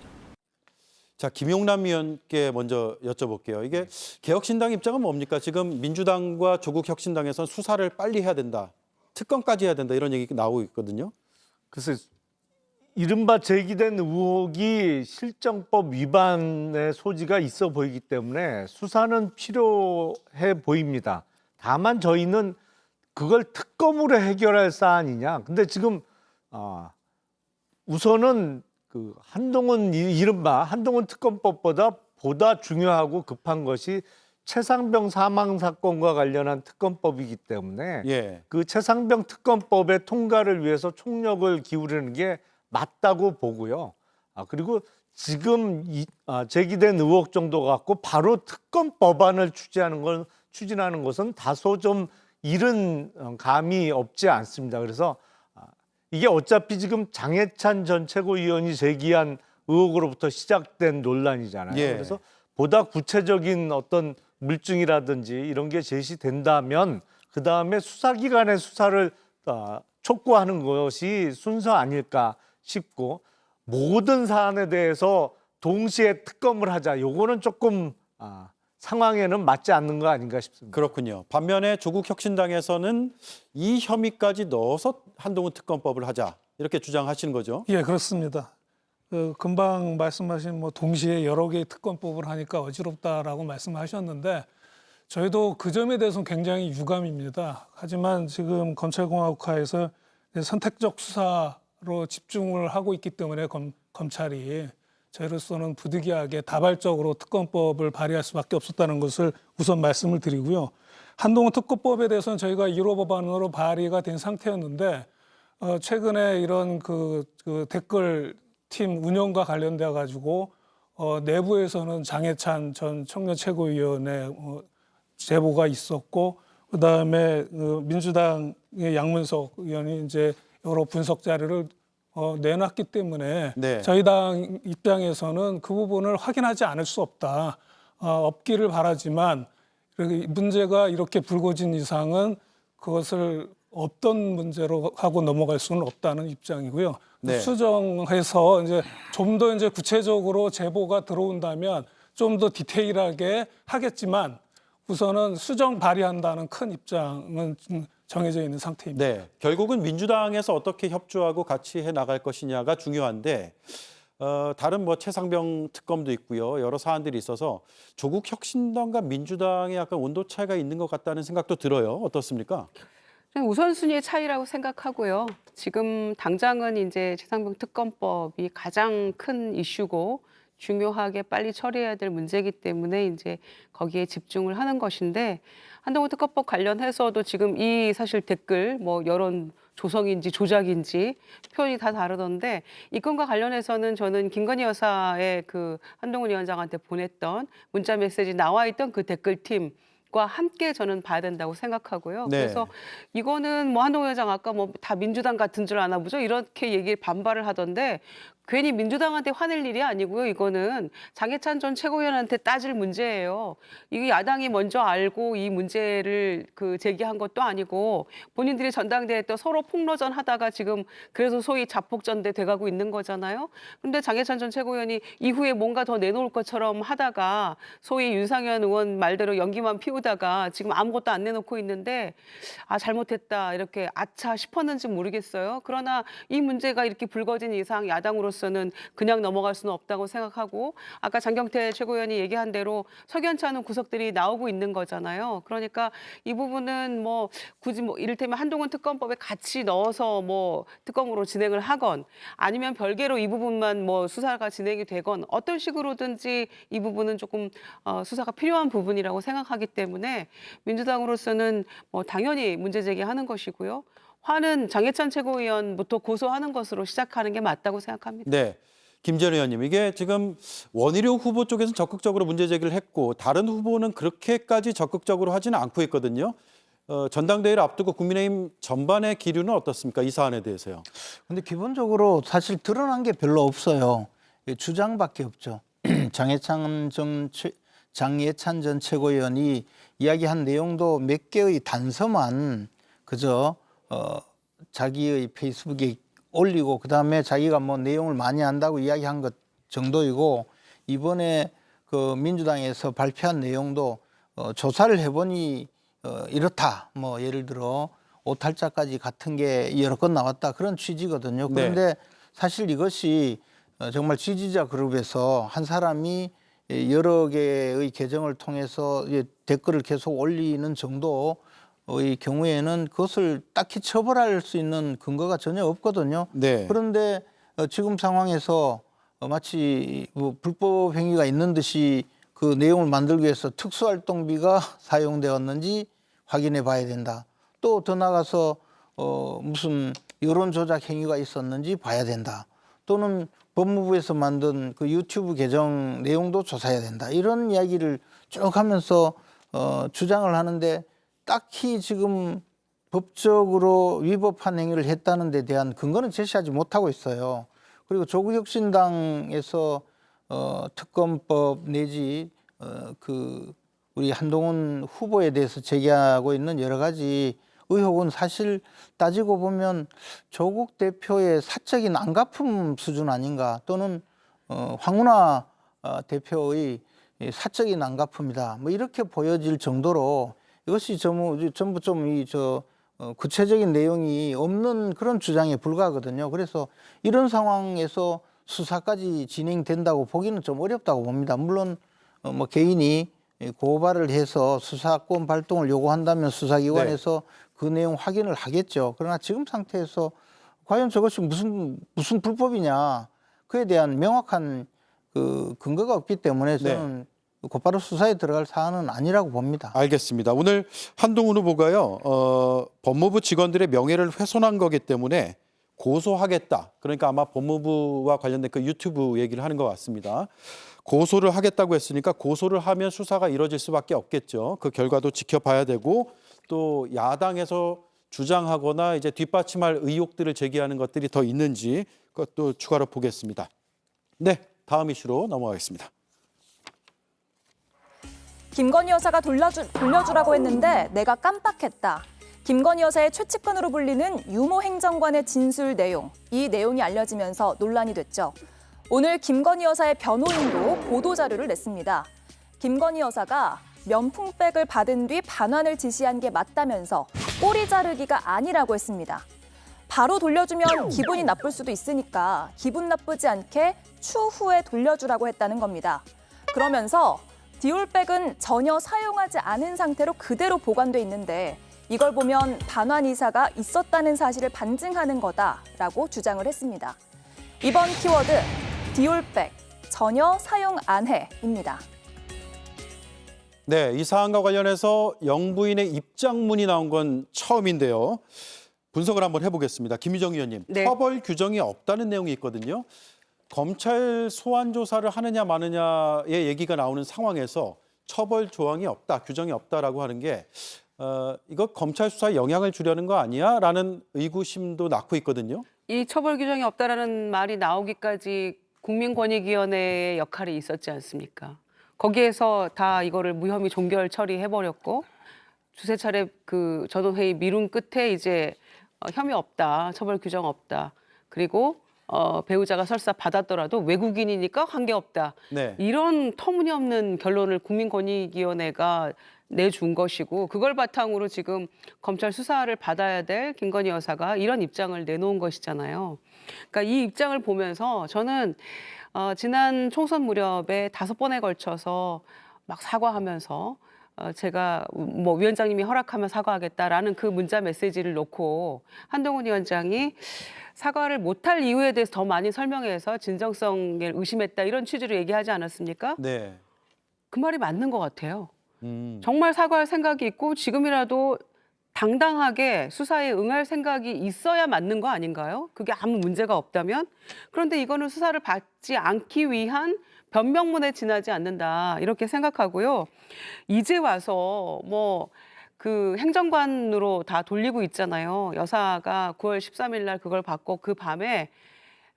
A: 자, 김용남 의원께 먼저 여쭤볼게요. 이게 개혁신당 입장은 뭡니까? 지금 민주당과 조국혁신당에서는 수사를 빨리 해야 된다. 특검까지 해야 된다. 이런 얘기가 나오고 있거든요.
H: 글쎄, 이른바 제기된 의혹이 실정법 위반의 소지가 있어 보이기 때문에 수사는 필요해 보입니다. 다만 저희는 그걸 특검으로 해결할 사안이냐. 근데 지금 우선은 그 이른바 한동훈 특검법보다 보다 중요하고 급한 것이 최상병 사망 사건과 관련한 특검법이기 때문에
A: 예.
H: 그 최상병 특검법의 통과를 위해서 총력을 기울이는 게 맞다고 보고요. 그리고 지금 제기된 의혹 정도 갖고 바로 특검 법안을 추진하는 것은 다소 좀 이른 감이 없지 않습니다. 그래서 이게 어차피 지금 장해찬 전 최고위원이 제기한 의혹으로부터 시작된 논란이잖아요.
A: 예.
H: 그래서 보다 구체적인 어떤 물증이라든지 이런 게 제시된다면 그다음에 수사기관의 수사를 촉구하는 것이 순서 아닐까 싶고 모든 사안에 대해서 동시에 특검을 하자. 요거는 조금 상황에는 맞지 않는 거 아닌가 싶습니다.
A: 그렇군요. 반면에 조국혁신당에서는 이 혐의까지 넣어서 한동훈 특검법을 하자. 이렇게 주장하시는 거죠.
J: 예, 그렇습니다. 금방 말씀하신 동시에 여러 개의 특검법을 하니까 어지럽다라고 말씀하셨는데 저희도 그 점에 대해서는 굉장히 유감입니다. 하지만 지금 검찰공화국화에서 선택적 수사로 집중을 하고 있기 때문에 검찰이 저희로서는 부득이하게 다발적으로 특검법을 발의할 수밖에 없었다는 것을 우선 말씀을 드리고요. 한동훈 특검법에 대해서는 저희가 1호 법안으로 발의가 된 상태였는데 최근에 이런 그 댓글 팀 운영과 관련돼 가지고 내부에서는 장해찬 전 청년 최고위원의 제보가 있었고 그다음에 민주당의 양문석 의원이 이제 여러 분석 자료를 내놨기 때문에
A: 네.
J: 저희 당 입장에서는 그 부분을 확인하지 않을 수 없다. 없기를 바라지만 문제가 이렇게 불거진 이상은 그것을 없던 문제로 하고 넘어갈 수는 없다는 입장이고요.
A: 네.
J: 수정해서 이제 좀 더 이제 구체적으로 제보가 들어온다면 좀 더 디테일하게 하겠지만 우선은 수정 발의한다는 큰 입장은 정해져 있는 상태입니다.
A: 네, 결국은 민주당에서 어떻게 협조하고 같이 해 나갈 것이냐가 중요한데 다른 뭐 최상병 특검도 있고요. 여러 사안들이 있어서 조국 혁신당과 민주당의 약간 온도 차이가 있는 것 같다는 생각도 들어요. 어떻습니까?
I: 우선순위의 차이라고 생각하고요. 지금 당장은 이제 최상병 특검법이 가장 큰 이슈고 중요하게 빨리 처리해야 될 문제이기 때문에 이제 거기에 집중을 하는 것인데 한동훈 특검법 관련해서도 지금 이 사실 댓글 뭐 여론 조성인지 조작인지 표현이 다 다르던데 이 건과 관련해서는 저는 김건희 여사의 그 한동훈 위원장한테 보냈던 문자 메시지 나와 있던 그 댓글팀 과 함께 저는 봐야 된다고 생각하고요.
A: 네.
I: 그래서 이거는 뭐 한동훈 위원장 아까 뭐 다 민주당 같은 줄 아나 보죠. 이렇게 얘기 반발을 하던데 괜히 민주당한테 화낼 일이 아니고요. 이거는 장해찬 전 최고위원한테 따질 문제예요. 이게 야당이 먼저 알고 이 문제를 제기한 것도 아니고 본인들이 전당대회 때 서로 폭로전 하다가 지금 그래서 소위 자폭전대 돼가고 있는 거잖아요. 그런데 장해찬 전 최고위원이 이후에 뭔가 더 내놓을 것처럼 하다가 소위 윤상현 의원 말대로 연기만 피우다가 지금 아무것도 안 내놓고 있는데 아 잘못했다 이렇게 아차 싶었는지 모르겠어요. 그러나 이 문제가 이렇게 불거진 이상 야당으로서는 그냥 넘어갈 수는 없다고 생각하고 아까 장경태 최고위원이 얘기한 대로 석연치 않은 구석들이 나오고 있는 거잖아요. 그러니까 이 부분은 뭐 굳이 뭐 이를테면 한동훈 특검법에 같이 넣어서 뭐 특검으로 진행을 하건 아니면 별개로 이 부분만 뭐 수사가 진행이 되건 어떤 식으로든지 이 부분은 조금 수사가 필요한 부분이라고 생각하기 때문에 민주당으로서는 뭐 당연히 문제 제기하는 것이고요. 화는 장해찬 최고위원부터 고소하는 것으로 시작하는 게 맞다고 생각합니다.
A: 네. 김재현 의원님, 이게 지금 원희룡 후보 쪽에서는 적극적으로 문제 제기를 했고 다른 후보는 그렇게까지 적극적으로 하지는 않고 있거든요. 전당대회를 앞두고 국민의힘 전반의 기류는 어떻습니까? 이 사안에 대해서요.
G: 근데 기본적으로 사실 드러난 게 별로 없어요. 주장밖에 없죠. 장해찬 전 최고위원이 이야기한 내용도 몇 개의 단서만 그저 자기의 페이스북에 올리고 그다음에 자기가 뭐 내용을 많이 안다고 이야기한 것 정도이고 이번에 그 민주당에서 발표한 내용도 조사를 해보니 이렇다. 뭐 예를 들어 오탈자까지 같은 게 여러 건 나왔다. 그런 취지거든요. 그런데
A: 네.
G: 사실 이것이 정말 지지자 그룹에서 한 사람이 여러 개의 계정을 통해서 댓글을 계속 올리는 정도의 경우에는 그것을 딱히 처벌할 수 있는 근거가 전혀 없거든요.
A: 네.
G: 그런데 지금 상황에서 마치 뭐 불법 행위가 있는 듯이 그 내용을 만들기 위해서 특수활동비가 사용되었는지 확인해 봐야 된다. 또 더 나가서 무슨 여론 조작 행위가 있었는지 봐야 된다. 또는 법무부에서 만든 그 유튜브 계정 내용도 조사해야 된다. 이런 이야기를 쭉 하면서 주장을 하는데 딱히 지금 법적으로 위법한 행위를 했다는 데 대한 근거는 제시하지 못하고 있어요. 그리고 조국혁신당에서 특검법 내지 그 우리 한동훈 후보에 대해서 제기하고 있는 여러 가지 의혹은 사실 따지고 보면 조국 대표의 사적인 안갚음 수준 아닌가 또는 황운하 대표의 사적인 안갚음이다. 뭐 이렇게 보여질 정도로 이것이 전부 좀 구체적인 내용이 없는 그런 주장에 불과하거든요. 그래서 이런 상황에서 수사까지 진행된다고 보기는 좀 어렵다고 봅니다. 물론 뭐 개인이 고발을 해서 수사권 발동을 요구한다면 수사기관에서 그 내용 확인을 하겠죠. 그러나 지금 상태에서 과연 저것이 무슨 불법이냐 그에 대한 명확한 그 근거가 없기 때문에 저는 곧바로 수사에 들어갈 사안은 아니라고 봅니다.
A: 알겠습니다. 오늘 한동훈 후보가요. 법무부 직원들의 명예를 훼손한 거기 때문에 고소하겠다. 그러니까 아마 법무부와 관련된 그 유튜브 얘기를 하는 것 같습니다. 고소를 하겠다고 했으니까 고소를 하면 수사가 이루어질 수밖에 없겠죠. 그 결과도 지켜봐야 되고 또 야당에서 주장하거나 이제 뒷받침할 의혹들을 제기하는 것들이 더 있는지 그것도 추가로 보겠습니다. 네, 다음 이슈로 넘어가겠습니다.
B: 김건희 여사가 돌려주라고 했는데 내가 깜빡했다. 김건희 여사의 최측근으로 불리는 유모 행정관의 진술 내용. 이 내용이 알려지면서 논란이 됐죠. 오늘 김건희 여사의 변호인도 보도자료를 냈습니다. 김건희 여사가 면풍백을 받은 뒤 반환을 지시한 게 맞다면서 꼬리 자르기가 아니라고 했습니다. 바로 돌려주면 기분이 나쁠 수도 있으니까 기분 나쁘지 않게 추후에 돌려주라고 했다는 겁니다. 그러면서 디올백은 전혀 사용하지 않은 상태로 그대로 보관돼 있는데 이걸 보면 반환 이사가 있었다는 사실을 반증하는 거다라고 주장을 했습니다. 이번 키워드 디올백 전혀 사용 안 해입니다.
A: 네, 이 사안과 관련해서 영부인의 입장문이 나온 건 처음인데요. 분석을 한번 해보겠습니다. 김유정 의원님,
I: 네.
A: 처벌 규정이 없다는 내용이 있거든요. 검찰 소환 조사를 하느냐 마느냐의 얘기가 나오는 상황에서 처벌 조항이 없다, 규정이 없다라고 하는 게 이거 검찰 수사에 영향을 주려는 거 아니야? 라는 의구심도 낳고 있거든요.
I: 이 처벌 규정이 없다라는 말이 나오기까지 국민권익위원회의 역할이 있었지 않습니까? 거기에서 다 이거를 무혐의 종결 처리해버렸고 두세 차례 그 전원회의 미룬 끝에 이제 혐의 없다, 처벌 규정 없다. 그리고 배우자가 설사 받았더라도 외국인이니까 관계없다.
A: 네.
I: 이런 터무니없는 결론을 국민권익위원회가 내준 것이고 그걸 바탕으로 지금 검찰 수사를 받아야 될 김건희 여사가 이런 입장을 내놓은 것이잖아요. 그러니까 이 입장을 보면서 저는 지난 총선 무렵에 5번에 걸쳐서 막 사과하면서 제가 뭐 위원장님이 허락하면 사과하겠다라는 그 문자 메시지를 놓고 한동훈 위원장이 사과를 못할 이유에 대해서 더 많이 설명해서 진정성을 의심했다 이런 취지로 얘기하지 않았습니까?
A: 네.
I: 그 말이 맞는 것 같아요. 정말 사과할 생각이 있고 지금이라도 당당하게 수사에 응할 생각이 있어야 맞는 거 아닌가요? 그게 아무 문제가 없다면? 그런데 이거는 수사를 받지 않기 위한 변명문에 지나지 않는다 이렇게 생각하고요. 이제 와서 뭐 그 행정관으로 다 돌리고 있잖아요. 여사가 9월 13일 날 그걸 받고 그 밤에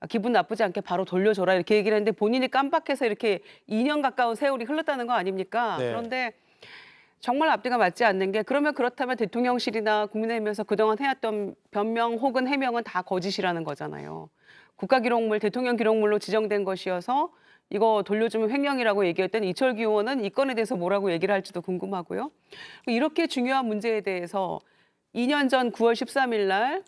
I: 기분 나쁘지 않게 바로 돌려줘라 이렇게 얘기를 했는데 본인이 깜빡해서 이렇게 2년 가까운 세월이 흘렀다는 거 아닙니까?
A: 네.
I: 그런데 정말 앞뒤가 맞지 않는 게 그러면 그렇다면 대통령실이나 국민의힘에서 그동안 해왔던 변명 혹은 해명은 다 거짓이라는 거잖아요. 국가기록물, 대통령 기록물로 지정된 것이어서 이거 돌려주면 횡령이라고 얘기했던 이철규 의원은 이 건에 대해서 뭐라고 얘기를 할지도 궁금하고요. 이렇게 중요한 문제에 대해서 2년 전 9월 13일 날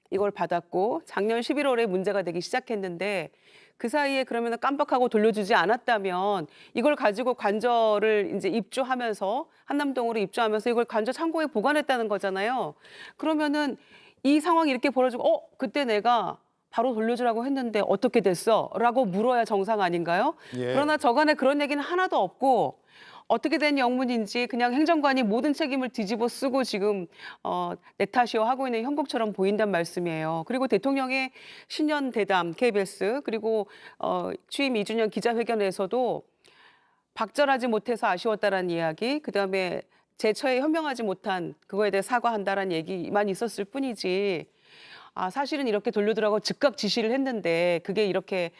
I: 이걸 받았고 작년 11월에 문제가 되기 시작했는데 그 사이에 그러면 깜빡하고 돌려주지 않았다면 이걸 가지고 관저를 이제 입주하면서 한남동으로 입주하면서 이걸 관저 창고에 보관했다는 거잖아요. 그러면은 이 상황이 이렇게 벌어지고 그때 내가 바로 돌려주라고 했는데 어떻게 됐어? 라고 물어야 정상 아닌가요?
A: 예.
I: 그러나 저간에 그런 얘기는 하나도 없고 어떻게 된 영문인지 그냥 행정관이 모든 책임을 뒤집어 쓰고 지금 내 탓이요 하고 있는 형국처럼 보인단 말씀이에요. 그리고 대통령의 신년 대담 KBS 그리고 취임 2주년 기자회견에서도 박절하지 못해서 아쉬웠다라는 이야기 그다음에 제 처에 현명하지 못한 그거에 대해 사과한다라는 얘기만 있었을 뿐이지 사실은 이렇게 돌려두라고 즉각 지시를 했는데 그게 이렇게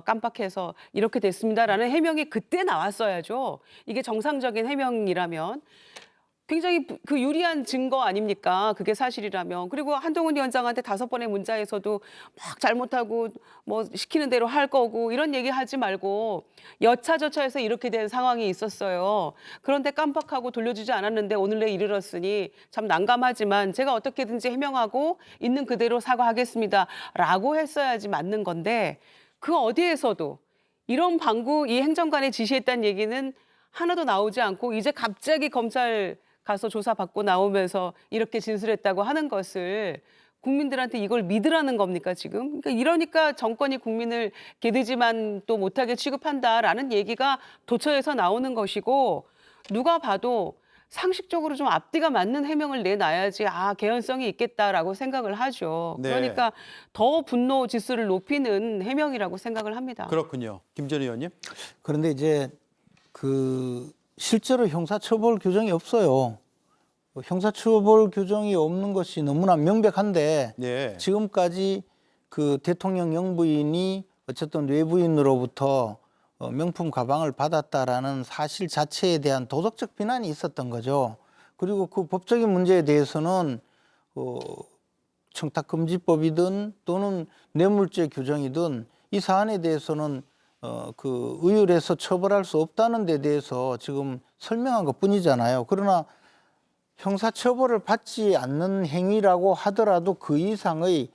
I: 깜빡해서 이렇게 됐습니다라는 해명이 그때 나왔어야죠. 이게 정상적인 해명이라면 굉장히 그 유리한 증거 아닙니까? 그게 사실이라면. 그리고 한동훈 위원장한테 5번의 문자에서도 막 잘못하고 뭐 시키는 대로 할 거고 이런 얘기 하지 말고 여차저차해서 이렇게 된 상황이 있었어요. 그런데 깜빡하고 돌려주지 않았는데 오늘에 이르렀으니 참 난감하지만 제가 어떻게든지 해명하고 있는 그대로 사과하겠습니다. 라고 했어야지 맞는 건데 그 어디에서도 이런 방구 이 행정관이 지시했다는 얘기는 하나도 나오지 않고 이제 갑자기 검찰 가서 조사받고 나오면서 이렇게 진술했다고 하는 것을 국민들한테 이걸 믿으라는 겁니까 지금? 그러니까 이러니까 정권이 국민을 개되지만 또 못하게 취급한다라는 얘기가 도처에서 나오는 것이고 누가 봐도 상식적으로 좀 앞뒤가 맞는 해명을 내놔야지 개연성이 있겠다라고 생각을 하죠.
A: 네.
I: 그러니까 더 분노 지수를 높이는 해명이라고 생각을 합니다.
A: 그렇군요. 김 전 의원님.
G: 그런데 이제 실제로 형사처벌 규정이 없어요. 형사처벌 규정이 없는 것이 너무나 명백한데
A: 네.
G: 지금까지 그 대통령 영부인이 어쨌든 외부인으로부터 명품 가방을 받았다라는 사실 자체에 대한 도덕적 비난이 있었던 거죠. 그리고 그 법적인 문제에 대해서는 청탁금지법이든 또는 뇌물죄 규정이든 이 사안에 대해서는 의율에서 처벌할 수 없다는 데 대해서 지금 설명한 것 뿐이잖아요. 그러나 형사처벌을 받지 않는 행위라고 하더라도 그 이상의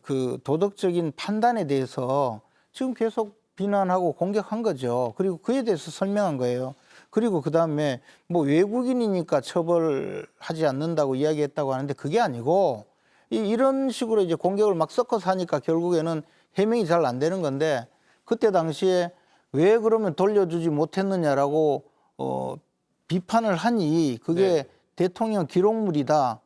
G: 그 도덕적인 판단에 대해서 지금 계속 비난하고 공격한 거죠. 그리고 그에 대해서 설명한 거예요. 그리고 그다음에 뭐 외국인이니까 처벌하지 않는다고 이야기했다고 하는데 그게 아니고 이런 식으로 이제 공격을 막 섞어서 하니까 결국에는 해명이 잘 안 되는 건데 그때 당시에 왜 그러면 돌려주지 못했느냐라고 비판을 하니 그게 대통령 기록물이다라고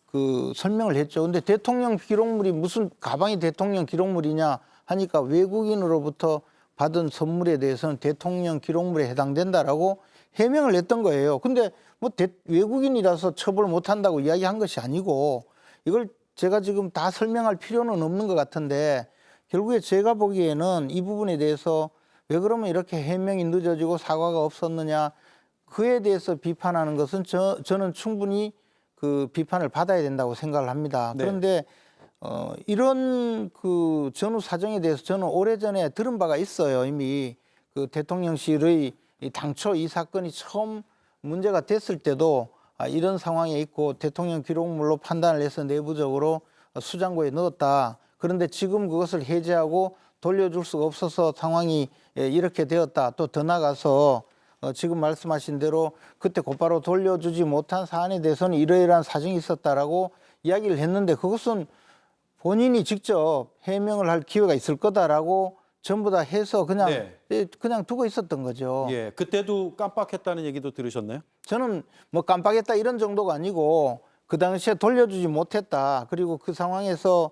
G: 그 설명을 했죠. 근데 대통령 기록물이 무슨 가방이 대통령 기록물이냐 하니까 외국인으로부터 받은 선물에 대해서는 대통령 기록물에 해당된다라고 해명을 했던 거예요. 근데 뭐 외국인이라서 처벌 못 한다고 이야기한 것이 아니고 이걸 제가 지금 다 설명할 필요는 없는 것 같은데 결국에 제가 보기에는 이 부분에 대해서 왜 그러면 이렇게 해명이 늦어지고 사과가 없었느냐 그에 대해서 비판하는 것은 저는 충분히 그 비판을 받아야 된다고 생각을 합니다.
A: 네.
G: 그런데 이런 그 전후 사정에 대해서 저는 오래전에 들은 바가 있어요. 이미 그 대통령실의 당초 이 사건이 처음 문제가 됐을 때도 이런 상황에 있고 대통령 기록물로 판단을 해서 내부적으로 수장고에 넣었다. 그런데 지금 그것을 해제하고 돌려줄 수가 없어서 상황이 이렇게 되었다. 또 더 나가서 지금 말씀하신 대로 그때 곧바로 돌려주지 못한 사안에 대해서는 이러이러한 사정이 있었다라고 이야기를 했는데 그것은 본인이 직접 해명을 할 기회가 있을 거다라고 전부 다 해서 그냥 두고 있었던 거죠.
A: 예, 그때도 깜빡했다는 얘기도 들으셨나요?
G: 저는 뭐 깜빡했다 이런 정도가 아니고 그 당시에 돌려주지 못했다. 그리고 그 상황에서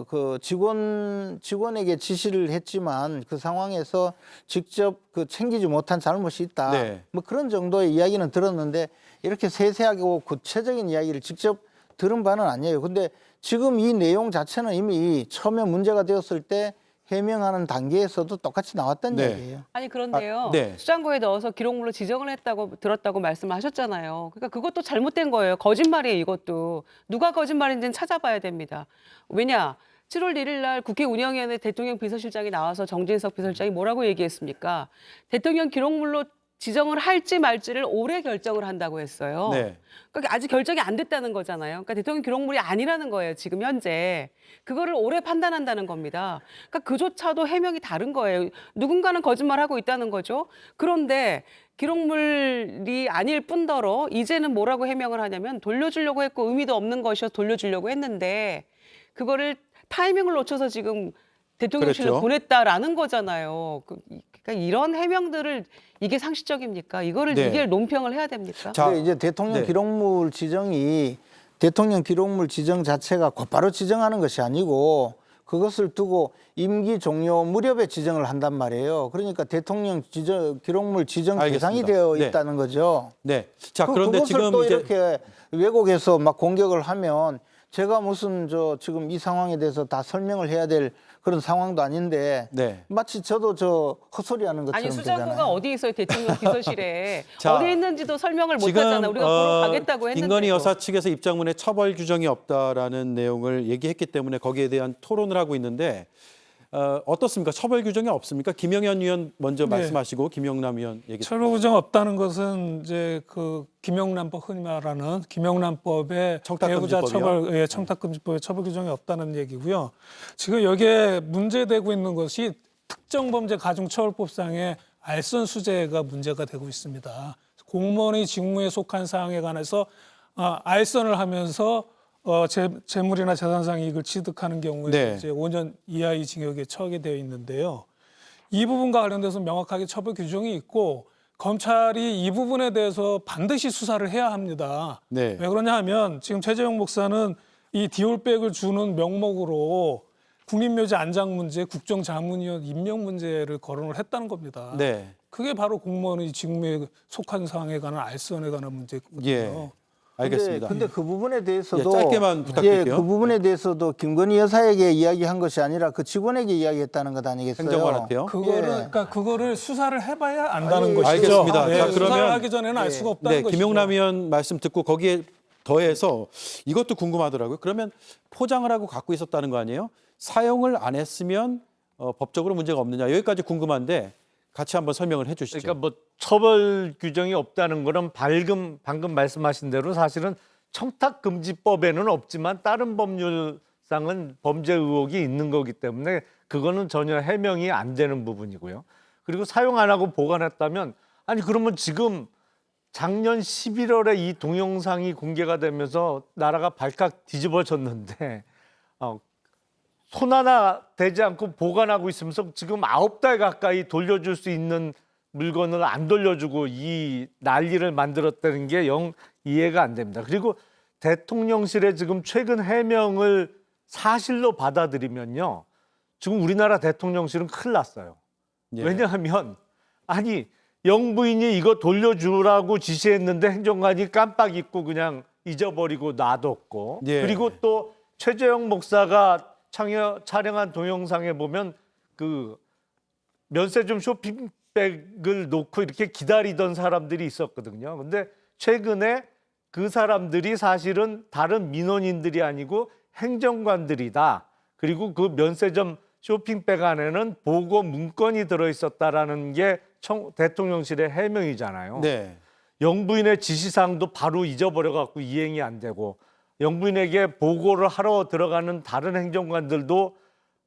G: 그 직원에게 지시를 했지만 그 상황에서 직접 그 챙기지 못한 잘못이 있다.
A: 네.
G: 뭐 그런 정도의 이야기는 들었는데 이렇게 세세하고 구체적인 이야기를 직접 들은 바는 아니에요. 근데 지금 이 내용 자체는 이미 처음에 문제가 되었을 때 해명하는 단계에서도 똑같이 나왔던 얘기예요.
I: 아니 그런데요.
A: 네.
I: 수장고에 넣어서 기록물로 지정을 했다고 들었다고 말씀하셨잖아요. 그러니까 그것도 잘못된 거예요. 거짓말이에요. 이것도. 누가 거짓말인지는 찾아봐야 됩니다. 왜냐? 7월 1일 날 국회 운영위원회 대통령 비서실장이 나와서 정진석 비서실장이 뭐라고 얘기했습니까? 대통령 기록물로 지정을 할지 말지를 올해 결정을 한다고 했어요.
A: 네.
I: 그러니까 아직 결정이 안 됐다는 거잖아요. 그러니까 대통령 기록물이 아니라는 거예요. 지금 현재. 그거를 올해 판단한다는 겁니다. 그러니까 그조차도 해명이 다른 거예요. 누군가는 거짓말하고 있다는 거죠. 그런데 기록물이 아닐 뿐더러 이제는 뭐라고 해명을 하냐면 돌려주려고 했고 의미도 없는 것이어서 돌려주려고 했는데 그거를 타이밍을 놓쳐서 지금 대통령실로
A: 그랬죠.
I: 보냈다라는 거잖아요. 그러니까 이런 해명들을 이게 상식적입니까? 이거를
A: 네.
I: 이게 논평을 해야 됩니까?
A: 자,
G: 근데 이제 대통령
A: 네.
G: 기록물 지정이 대통령 기록물 지정 자체가 곧바로 지정하는 것이 아니고 그것을 두고 임기 종료 무렵에 지정을 한단 말이에요. 그러니까 대통령 기록물 지정 대상이
A: 알겠습니다.
G: 되어
A: 네.
G: 있다는 거죠.
A: 네. 자, 그런데
G: 그것을
A: 지금
G: 또
A: 이제
G: 이렇게 왜곡해서 막 공격을 하면 제가 무슨 지금 이 상황에 대해서 다 설명을 해야 될 그런 상황도 아닌데
A: 네.
G: 마치 저도 헛소리하는 것처럼
I: 아니 수장고가
G: 되잖아요.
I: 어디 있어요? 대통령 비서실에
A: 자,
I: 어디 있는지도 설명을 못
A: 지금
I: 하잖아. 우리가 보러 가겠다고 했는데.
A: 김건희 여사 측에서 입장문에 처벌 규정이 없다라는 내용을 얘기했기 때문에 거기에 대한 토론을 하고 있는데 어떻습니까? 처벌 규정이 없습니까? 김영현 의원 먼저
J: 네.
A: 말씀하시고 김영남 의원 얘기.
J: 처벌 규정 없다는 것은 이제 그 김영란법 흔히 말하는 김영란법의 배우자 처벌, 청탁금지법의 처벌 규정이 없다는 얘기고요. 지금 여기에 문제되고 있는 것이 특정범죄 가중처벌법상의 알선 수재가 문제가 되고 있습니다. 공무원의 직무에 속한 사항에 관해서 알선을 하면서 재물이나 재산상 이익을 취득하는 경우에
A: 네.
J: 이제 5년 이하의 징역에 처하게 되어 있는데요. 이 부분과 관련돼서 명확하게 처벌 규정이 있고 검찰이 이 부분에 대해서 반드시 수사를 해야 합니다.
A: 네.
J: 왜 그러냐 하면 지금 최재형 목사는 이 디올백을 주는 명목으로 국립묘지 안장 문제, 국정자문위원 임명 문제를 거론을 했다는 겁니다.
A: 네.
J: 그게 바로 공무원의 직무에 속한 사항에 관한 알선에 관한 문제거든요.
A: 예. 알겠습니다.
G: 근데 그 부분에 대해서도
A: 짧게만 부탁드릴게요.
G: 그 부분에 대해서도 김건희 여사에게 이야기한 것이 아니라 그 직원에게 이야기했다는 것 아니겠어요?
A: 행정관한테요?
J: 그러니까 그거를 수사를 해봐야 안다는 것이죠.
A: 알겠습니다.
J: 네,
A: 자,
J: 수사를
A: 그러면
J: 하기 전에는 알 수가 없다는
A: 네,
J: 것이죠.
A: 김용남 의원 말씀 듣고 거기에 더해서 이것도 궁금하더라고요. 그러면 포장을 하고 갖고 있었다는 거 아니에요? 사용을 안 했으면 법적으로 문제가 없느냐? 여기까지 궁금한데 같이 한번 설명을 해주시죠.
H: 그러니까 뭐 처벌 규정이 없다는 거는 방금 말씀하신 대로 사실은 청탁금지법에는 없지만 다른 법률상은 범죄 의혹이 있는 거기 때문에 그거는 전혀 해명이 안 되는 부분이고요. 그리고 사용 안 하고 보관했다면 아니 그러면 지금 작년 11월에 이 동영상이 공개가 되면서 나라가 발칵 뒤집어졌는데 손 하나 대지 않고 보관하고 있으면서 지금 9달 가까이 돌려줄 수 있는 물건을 안 돌려주고 이 난리를 만들었다는 게 영 이해가 안 됩니다. 그리고 대통령실의 지금 최근 해명을 사실로 받아들이면요. 지금 우리나라 대통령실은 큰일 났어요.
A: 예.
H: 왜냐하면 아니 영부인이 이거 돌려주라고 지시했는데 행정관이 깜빡 잊고 그냥 잊어버리고 놔뒀고
A: 예.
H: 그리고 또 최재형 목사가 촬영한 동영상에 보면 그 면세점 쇼핑백을 놓고 이렇게 기다리던 사람들이 있었거든요. 근데 최근에 그 사람들이 사실은 다른 민원인들이 아니고 행정관들이다. 그리고 그 면세점 쇼핑백 안에는 보고 문건이 들어있었다라는 게 대통령실의 해명이잖아요.
A: 네.
H: 영부인의 지시사항도 바로 잊어버려갖고 이행이 안 되고 영부인에게 보고를 하러 들어가는 다른 행정관들도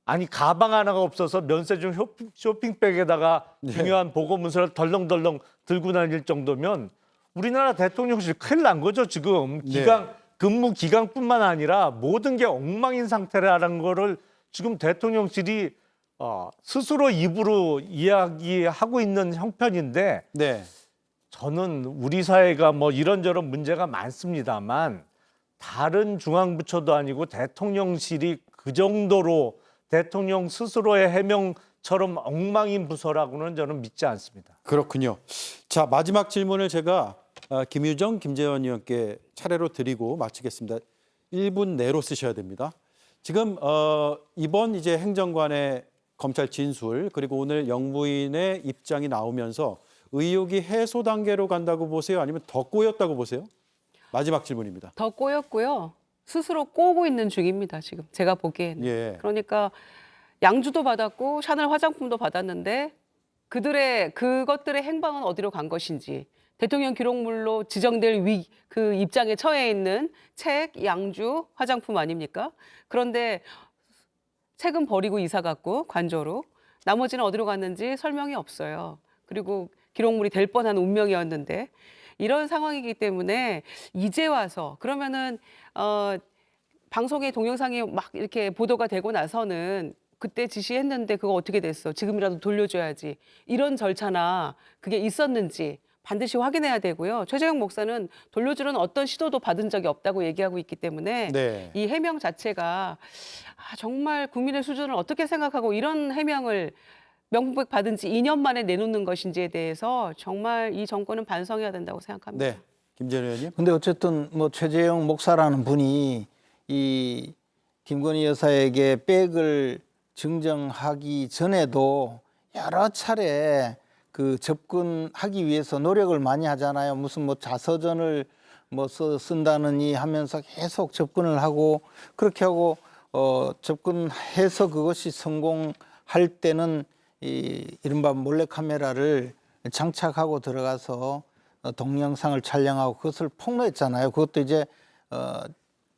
H: 아니 가방 하나가 없어서 면세점 쇼핑백에다가
A: 네.
H: 중요한 보고 문서를 덜렁덜렁 들고 다닐 정도면 우리나라 대통령실 큰일 난 거죠 지금. 근무 기간뿐만 아니라 모든 게 엉망인 상태라는 거를 지금 대통령실이 스스로 입으로 이야기하고 있는 형편인데
A: 네.
H: 저는 우리 사회가 뭐 이런저런 문제가 많습니다만 다른 중앙부처도 아니고 대통령실이 그 정도로 대통령 스스로의 해명처럼 엉망인 부서라고는 저는 믿지 않습니다.
A: 그렇군요. 자, 마지막 질문을 제가 김유정, 김재원 의원께 차례로 드리고 마치겠습니다. 1분 내로 쓰셔야 됩니다. 지금 이번 이제 행정관의 검찰 진술 그리고 오늘 영부인의 입장이 나오면서 의혹이 해소 단계로 간다고 보세요? 아니면 더 꼬였다고 보세요? 마지막 질문입니다.
I: 더 꼬였고요. 스스로 꼬고 있는 중입니다. 지금 제가 보기에는.
A: 예.
I: 그러니까 양주도 받았고 샤넬 화장품도 받았는데 그것들의 행방은 어디로 간 것인지 대통령 기록물로 지정될 그 입장에 처해 있는 책, 양주, 화장품 아닙니까? 그런데 책은 버리고 이사 갔고 관저로 나머지는 어디로 갔는지 설명이 없어요. 그리고 기록물이 될 뻔한 운명이었는데 이런 상황이기 때문에 이제 와서 그러면은 방송에 동영상이 막 이렇게 보도가 되고 나서는 그때 지시했는데 그거 어떻게 됐어? 지금이라도 돌려줘야지. 이런 절차나 그게 있었는지 반드시 확인해야 되고요. 최재형 목사는 돌려주는 어떤 시도도 받은 적이 없다고 얘기하고 있기 때문에
A: 네.
I: 이 해명 자체가 정말 국민의 수준을 어떻게 생각하고 이런 해명을 명품백 받은 지 2년 만에 내놓는 것인지에 대해서 정말 이 정권은 반성해야 된다고 생각합니다.
A: 네. 김재원 의원님.
G: 근데 어쨌든 뭐 최재형 목사라는 분이 이 김건희 여사에게 백을 증정하기 전에도 여러 차례 그 접근하기 위해서 노력을 많이 하잖아요. 무슨 뭐 자서전을 뭐 쓴다느니 하면서 계속 접근을 하고 그렇게 하고 접근해서 그것이 성공할 때는 이른바 몰래카메라를 장착하고 들어가서 동영상을 촬영하고 그것을 폭로했잖아요. 그것도 이제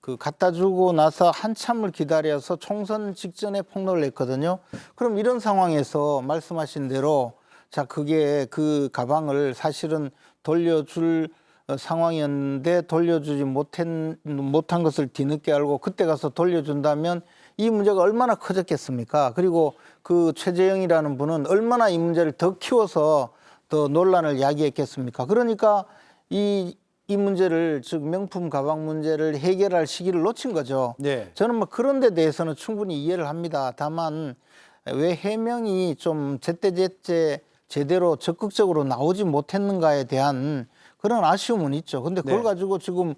G: 그 갖다 주고 나서 한참을 기다려서 총선 직전에 폭로를 했거든요. 그럼 이런 상황에서 말씀하신 대로 자 그게 그 가방을 사실은 돌려줄 상황이었는데 돌려주지 못한 것을 뒤늦게 알고 그때 가서 돌려준다면 이 문제가 얼마나 커졌겠습니까? 그리고 그 최재형이라는 분은 얼마나 이 문제를 더 키워서 더 논란을 야기했겠습니까? 그러니까 이 문제를 즉 명품 가방 문제를 해결할 시기를 놓친 거죠.
A: 네.
G: 저는 뭐 그런 데 대해서는 충분히 이해를 합니다. 다만 왜 해명이 좀 제때제때 제대로 적극적으로 나오지 못했는가에 대한 그런 아쉬움은 있죠. 근데 그걸
A: 네.
G: 가지고 지금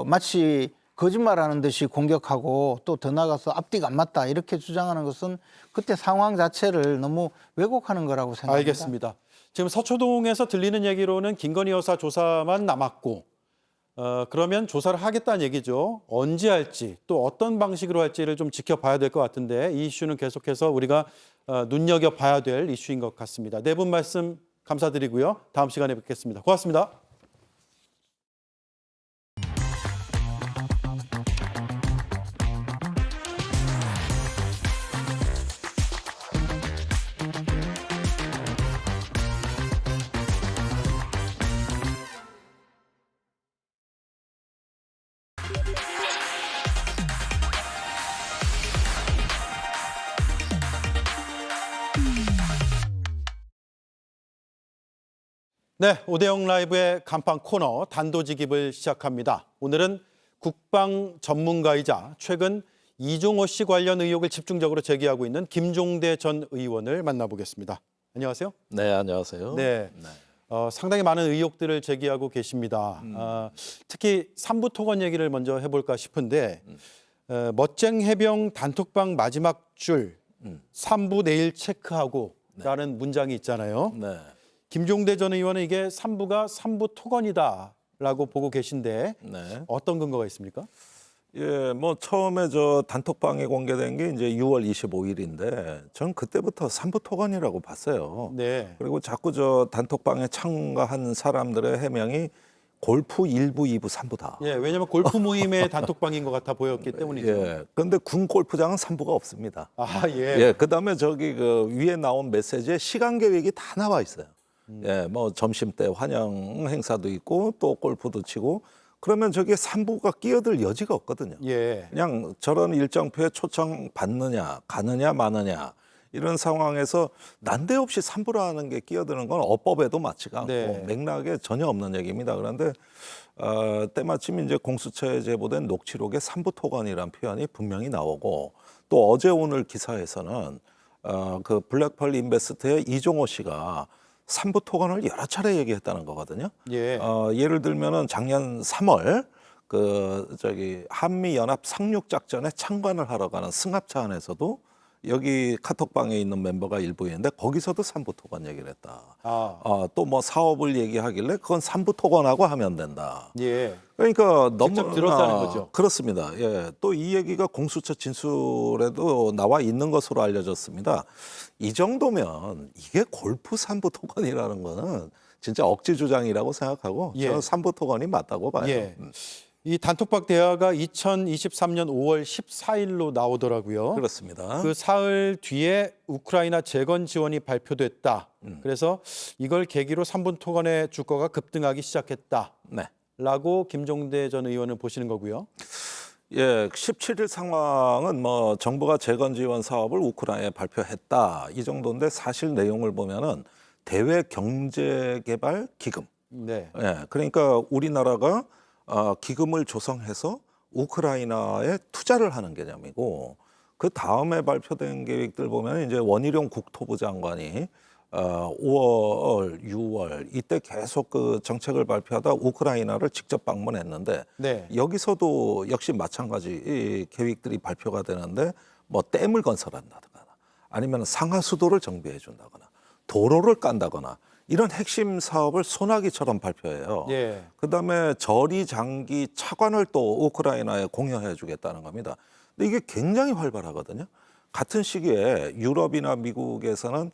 G: 마치 거짓말하는 듯이 공격하고 또 더 나가서 앞뒤가 안 맞다 이렇게 주장하는 것은 그때 상황 자체를 너무 왜곡하는 거라고 생각합니다.
A: 알겠습니다. 지금 서초동에서 들리는 얘기로는 김건희 여사 조사만 남았고 그러면 조사를 하겠다는 얘기죠. 언제 할지 또 어떤 방식으로 할지를 좀 지켜봐야 될 것 같은데 이 이슈는 계속해서 우리가 눈여겨봐야 될 이슈인 것 같습니다. 네 분 말씀 감사드리고요. 다음 시간에 뵙겠습니다. 고맙습니다. 네, 오대영 라이브의 간판 코너 단도직입을 시작합니다. 오늘은 국방 전문가이자 최근 이종호 씨 관련 의혹을 집중적으로 제기하고 있는 김종대 전 의원을 만나보겠습니다. 안녕하세요.
M: 네, 안녕하세요.
A: 네, 상당히 많은 의혹들을 제기하고 계십니다. 특히 삼부 토건 얘기를 먼저 해볼까 싶은데 멋쟁 해병 단톡방 마지막 줄 3부 내일 체크하고 라는 문장이 있잖아요.
M: 네.
A: 김종대 전 의원은 이게 3부가 3부 토건이다라고 보고 계신데
M: 네.
A: 어떤 근거가 있습니까?
M: 예, 뭐 처음에 저 단톡방에 공개된 게 이제 6월 25일인데 전 그때부터 3부 토건이라고 봤어요.
A: 네.
M: 그리고 자꾸 저 단톡방에 참가한 사람들의 해명이 골프 1부, 2부, 3부다.
A: 예, 왜냐하면 골프 모임의 단톡방인 것 같아 보였기 때문이죠.
M: 예. 그런데 군 골프장은 3부가 없습니다.
A: 아, 예.
M: 예. 그다음에 저기 그 위에 나온 메시지에 시간 계획이 다 나와 있어요. 예, 뭐 점심 때 환영 행사도 있고 또 골프도 치고 그러면 저게 3부가 끼어들 여지가 없거든요.
A: 예.
M: 그냥 저런 일정표에 초청 받느냐, 가느냐, 마느냐 이런 상황에서 난데없이 3부라는 게 끼어드는 건 어법에도 맞지가 않고
A: 네.
M: 맥락에 전혀 없는 얘기입니다. 그런데 때마침 이제 공수처에 제보된 녹취록에 3부 토건이라는 표현이 분명히 나오고 또 어제 오늘 기사에서는 그 블랙펄 인베스트의 이종호 씨가 3부 토건을 여러 차례 얘기했다는 거거든요.
A: 예.
M: 예를 들면은 작년 3월 그 저기 한미 연합 상륙 작전에 참관을 하러 가는 승합차 안에서도 여기 카톡방에 있는 멤버가 일부 있는데 거기서도 3부 토건 얘기를 했다. 또 뭐 사업을 얘기하길래 그건 3부 토건하고 하면 된다.
A: 예.
M: 그러니까 너무
A: 직접 들었다는 거죠.
M: 그렇습니다. 예. 또 이 얘기가 공수처 진술에도 나와 있는 것으로 알려졌습니다. 이 정도면 이게 골프 3부 토건이라는 거는 진짜 억지 주장이라고 생각하고
A: 예.
M: 저는 3부 토건이 맞다고 봐요.
A: 예. 이 단톡방 대화가 2023년 5월 14일로 나오더라고요.
M: 그렇습니다.
A: 그 사흘 뒤에 우크라이나 재건 지원이 발표됐다. 그래서 이걸 계기로 3분 토건의 주가가 급등하기 시작했다.
M: 네.
A: 라고 김종대 전 의원은 보시는 거고요.
M: 예, 17일 상황은 뭐 정부가 재건 지원 사업을 우크라이나에 발표했다. 이 정도인데 사실 내용을 보면은 대외 경제 개발 기금.
A: 네.
M: 예, 그러니까 우리나라가 기금을 조성해서 우크라이나에 투자를 하는 개념이고 그 다음에 발표된 계획들 보면 이제 원희룡 국토부 장관이 5월, 6월 이때 계속 그 정책을 발표하다 우크라이나를 직접 방문했는데
A: 네.
M: 여기서도 역시 마찬가지 이 계획들이 발표가 되는데 뭐 댐을 건설한다거나 아니면 상하수도를 정비해 준다거나 도로를 깐다거나 이런 핵심 사업을 소나기처럼 발표해요.
A: 예.
M: 그다음에 저리 장기 차관을 또 우크라이나에 공여해 주겠다는 겁니다. 근데 이게 굉장히 활발하거든요. 같은 시기에 유럽이나 미국에서는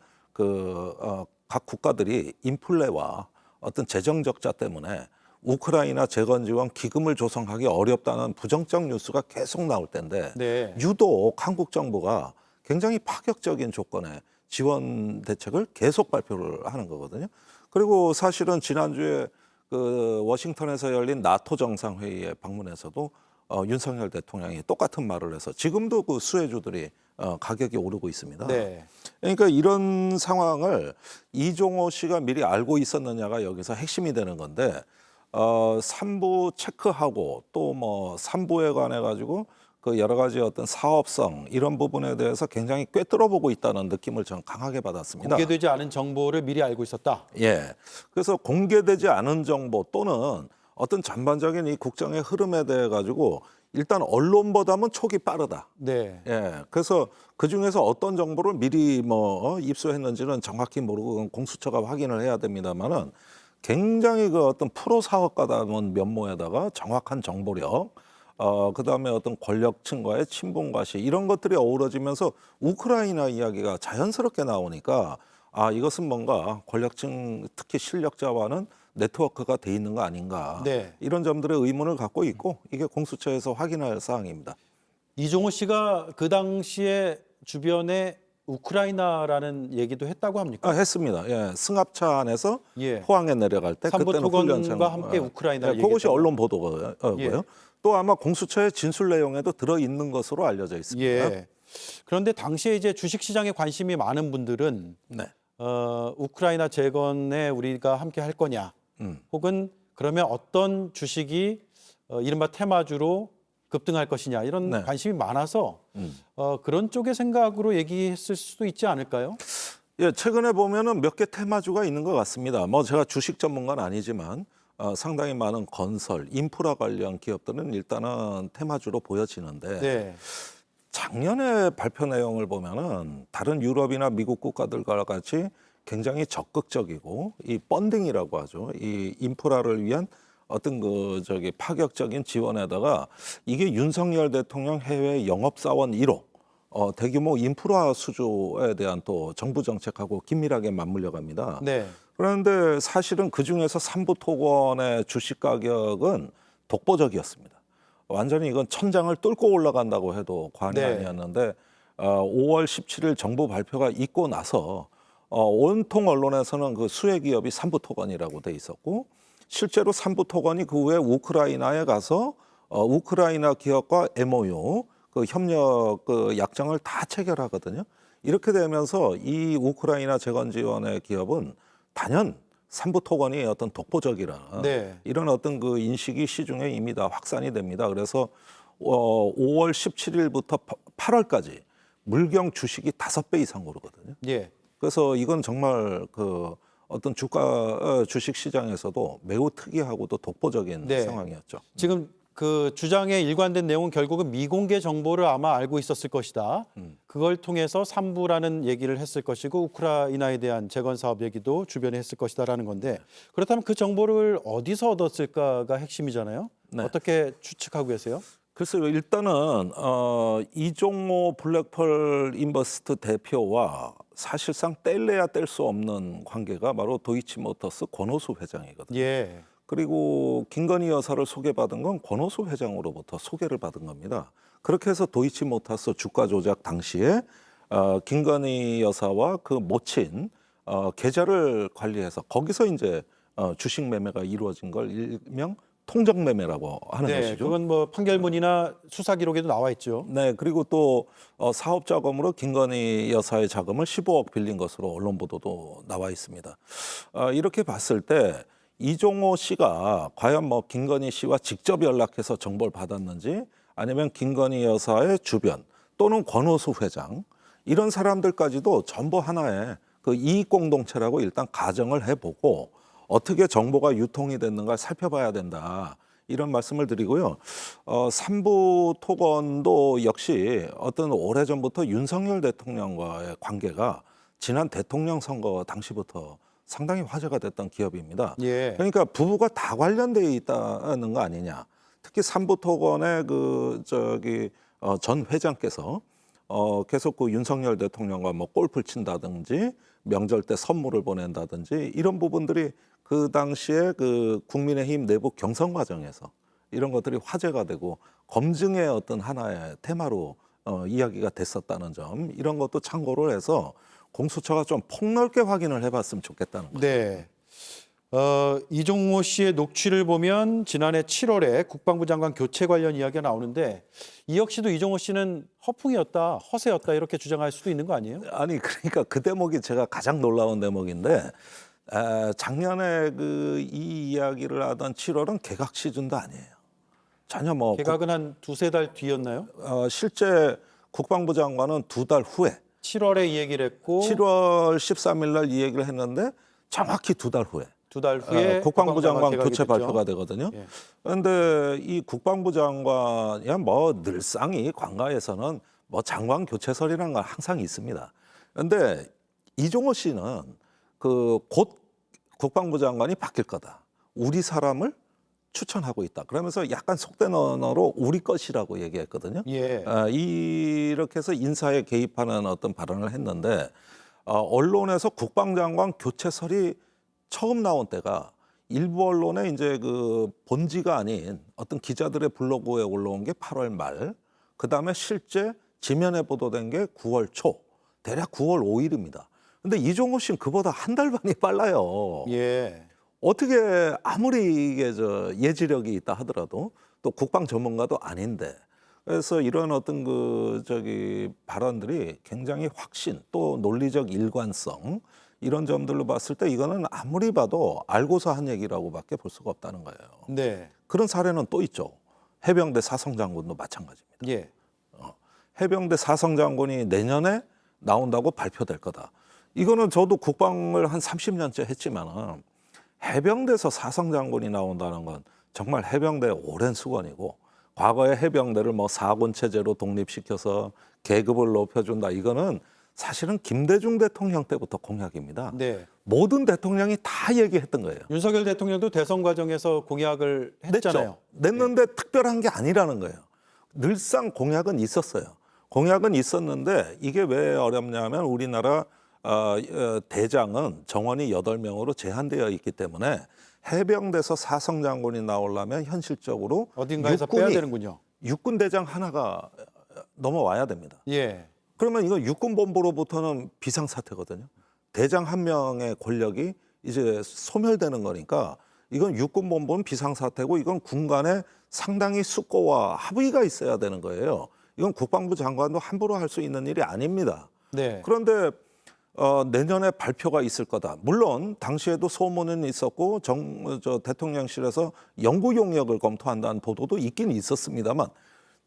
M: 각 국가들이 인플레와 어떤 재정 적자 때문에 우크라이나 재건 지원 기금을 조성하기 어렵다는 부정적 뉴스가 계속 나올 텐데
A: 네.
M: 유독 한국 정부가 굉장히 파격적인 조건의 지원 대책을 계속 발표를 하는 거거든요. 그리고 사실은 지난주에 그 워싱턴에서 열린 나토 정상회의에 방문해서도 윤석열 대통령이 똑같은 말을 해서 지금도 그 수혜주들이 가격이 오르고 있습니다.
A: 네.
M: 그러니까 이런 상황을 이종호 씨가 미리 알고 있었느냐가 여기서 핵심이 되는 건데 3부 체크하고 또 뭐 3부에 관해 가지고 그 여러 가지 어떤 사업성 이런 부분에 대해서 굉장히 꿰뚫어보고 있다는 느낌을 저는 강하게 받았습니다.
A: 공개되지 않은 정보를 미리 알고 있었다.
M: 예. 그래서 공개되지 않은 정보 또는 어떤 전반적인 이 국정의 흐름에 대해 가지고 일단 언론보다는 촉이 빠르다.
A: 네.
M: 예. 그래서 그 중에서 어떤 정보를 미리 뭐 입수했는지는 정확히 모르고 공수처가 확인을 해야 됩니다만은 굉장히 그 어떤 프로 사업가다운 면모에다가 정확한 정보력 그다음에 어떤 권력층과의 친분과시 이런 것들이 어우러지면서 우크라이나 이야기가 자연스럽게 나오니까 이것은 뭔가 권력층 특히 실력자와는 네트워크가 돼 있는 거 아닌가
A: 네.
M: 이런 점들의 의문을 갖고 있고 이게 공수처에서 확인할 사항입니다.
A: 이종호 씨가 그 당시에 주변에 우크라이나라는 얘기도 했다고 합니까?
M: 했습니다. 예, 승합차 안에서
A: 예.
M: 포항에 내려갈 때
A: 삼부
M: 그때는
A: 토건과
M: 훈련장
A: 함께 우크라이나를
M: 그것이
A: 얘기했다고.
M: 언론 보도고요.
A: 예.
M: 또 아마 공수처의 진술 내용에도 들어 있는 것으로 알려져 있습니다.
A: 예. 그런데 당시에 이제 주식시장에 관심이 많은 분들은
M: 네.
A: 우크라이나 재건에 우리가 함께 할 거냐, 혹은 그러면 어떤 주식이 이른바 테마주로 급등할 것이냐 이런
M: 네.
A: 관심이 많아서 그런 쪽의 생각으로 얘기했을 수도 있지 않을까요?
M: 예, 최근에 보면은 몇 개 테마주가 있는 것 같습니다. 뭐 제가 주식 전문가는 아니지만 상당히 많은 건설, 인프라 관련 기업들은 일단은 테마주로 보여지는데
A: 네.
M: 작년에 발표 내용을 보면은 다른 유럽이나 미국 국가들과 같이 굉장히 적극적이고 이 펀딩이라고 하죠. 이 인프라를 위한 어떤 파격적인 지원에다가 이게 윤석열 대통령 해외 영업사원 1호 대규모 인프라 수주에 대한 또 정부 정책하고 긴밀하게 맞물려 갑니다.
A: 네.
M: 그런데 사실은 그중에서 삼부토건의 주식 가격은 독보적이었습니다. 완전히 이건 천장을 뚫고 올라간다고 해도 과언이
A: 네.
M: 아니었는데 5월 17일 정부 발표가 있고 나서 온통 언론에서는 그 수혜 기업이 삼부토건이라고 돼 있었고 실제로 삼부토건이 그 후에 우크라이나에 가서 우크라이나 기업과 MOU 그 협력 그 약정을 다 체결하거든요. 이렇게 되면서 이 우크라이나 재건 지원의 기업은 단연 삼부토건이 어떤 독보적이라는
A: 네.
M: 이런 어떤 그 인식이 시중에 이미 다 확산이 됩니다. 그래서 5월 17일부터 8월까지 물경 주식이 5배 이상 오르거든요.
A: 예.
M: 그래서 이건 정말 그 어떤 주식 시장에서도 매우 특이하고도 독보적인
A: 네.
M: 상황이었죠.
A: 지금 그 주장의 일관된 내용은 결국은 미공개 정보를 아마 알고 있었을 것이다. 그걸 통해서 삼부라는 얘기를 했을 것이고 우크라이나에 대한 재건 사업 얘기도 주변에 했을 것이다라는 건데 그렇다면 그 정보를 어디서 얻었을까가 핵심이잖아요.
M: 네.
A: 어떻게 추측하고 계세요?
M: 글쎄요, 일단은 이종호 블랙펄 인버스트 대표와 사실상 뗄래야 뗄 수 없는 관계가 바로 도이치모터스 권오수 회장이거든요.
A: 예.
M: 그리고 김건희 여사를 소개받은 건 권오수 회장으로부터 소개를 받은 겁니다. 그렇게 해서 도이치모터스 주가 조작 당시에 김건희 여사와 그 모친 계좌를 관리해서 거기서 이제 주식 매매가 이루어진 걸 일명 통정 매매라고 하는
A: 네,
M: 것이죠.
A: 그건 뭐 판결문이나 수사 기록에도 나와 있죠.
M: 네, 그리고 또 사업 자금으로 김건희 여사의 자금을 15억 빌린 것으로 언론 보도도 나와 있습니다. 이렇게 봤을 때 이종호 씨가 과연 뭐 김건희 씨와 직접 연락해서 정보를 받았는지 아니면 김건희 여사의 주변 또는 권오수 회장 이런 사람들까지도 전부 하나의 그 이익 공동체라고 일단 가정을 해보고 어떻게 정보가 유통이 됐는가 살펴봐야 된다. 이런 말씀을 드리고요. 삼부토건도 역시 어떤 오래전부터 윤석열 대통령과의 관계가 지난 대통령 선거 당시부터 상당히 화제가 됐던 기업입니다.
A: 예.
M: 그러니까 부부가 다 관련되어 있다는 거 아니냐. 특히 삼부토건의 전 회장께서 계속 그 윤석열 대통령과 뭐 골프를 친다든지 명절 때 선물을 보낸다든지 이런 부분들이 그 당시에 그 국민의힘 내부 경선 과정에서 이런 것들이 화제가 되고 검증의 어떤 하나의 테마로 이야기가 됐었다는 점 이런 것도 참고를 해서 공수처가 좀 폭넓게 확인을 해봤으면 좋겠다는 거죠.
A: 네. 이종호 씨의 녹취를 보면 지난해 7월에 국방부 장관 교체 관련 이야기가 나오는데 이 역시도 이종호 씨는 허풍이었다, 허세였다 이렇게 주장할 수도 있는 거 아니에요?
M: 아니 그러니까 그 대목이 제가 가장 놀라운 대목인데 작년에 이 이야기를 하던 7월은 개각 시즌도 아니에요. 전혀 뭐
A: 개각은 한 두세 달 뒤였나요?
M: 실제 국방부 장관은 2달 후에
A: 7월에 이 얘기를 했고
M: 7월 13일 날 이 얘기를 했는데 정확히 2달 후에
A: 2달 후에
M: 국방부 장관
A: 개각이
M: 교체
A: 됐죠.
M: 발표가 되거든요.
A: 예.
M: 그런데 이 국방부 장관이 뭐 늘상이 관가에서는 뭐 장관 교체설이라는 건 항상 있습니다. 그런데 이종호 씨는 그 곧 국방부 장관이 바뀔 거다. 우리 사람을 추천하고 있다. 그러면서 약간 속된 언어로 우리 것이라고 얘기했거든요.
A: 예.
M: 이렇게 해서 인사에 개입하는 어떤 발언을 했는데 언론에서 국방장관 교체설이 처음 나온 때가 일부 언론에 이제 그 본지가 아닌 어떤 기자들의 블로그에 올라온 게 8월 말, 그 다음에 실제 지면에 보도된 게 9월 초, 대략 9월 5일입니다. 근데 이종호 씨는 그보다 한 달 반이 빨라요.
A: 예.
M: 어떻게 아무리 이게 예지력이 있다 하더라도 또 국방 전문가도 아닌데 그래서 이런 어떤 발언들이 굉장히 확신 또 논리적 일관성 이런 점들로 봤을 때 이거는 아무리 봐도 알고서 한 얘기라고밖에 볼 수가 없다는 거예요.
A: 네.
M: 그런 사례는 또 있죠. 해병대 사성장군도 마찬가지입니다.
A: 예.
M: 해병대 사성장군이 내년에 나온다고 발표될 거다. 이거는 저도 국방을 한 30년째 했지만 해병대에서 사성장군이 나온다는 건 정말 해병대의 오랜 수건이고 과거에 해병대를 뭐 4군 체제로 독립시켜서 계급을 높여준다. 이거는 사실은 김대중 대통령 때부터 공약입니다.
A: 네.
M: 모든 대통령이 다 얘기했던 거예요.
A: 윤석열 대통령도 대선 과정에서 공약을 했잖아요.
M: 냈는데 특별한 게 아니라는 거예요. 늘상 공약은 있었어요. 공약은 있었는데 이게 왜 어렵냐면 우리나라 대장은 정원이 8명으로 제한되어 있기 때문에 해병대에서 사성장군이 나오려면 현실적으로
A: 어딘가에서 빼야 되는군요.
M: 육군 대장 하나가 넘어와야 됩니다.
A: 예.
M: 그러면 이건 육군본부로부터는 비상사태거든요. 대장 한 명의 권력이 이제 소멸되는 거니까 이건 육군본부는 비상사태고 이건 군 간에 상당히 숙고와 합의가 있어야 되는 거예요. 이건 국방부 장관도 함부로 할 수 있는 일이 아닙니다.
A: 네.
M: 그런데 내년에 발표가 있을 거다. 물론 당시에도 소문은 있었고 대통령실에서 연구 용역을 검토한다는 보도도 있긴 있었습니다만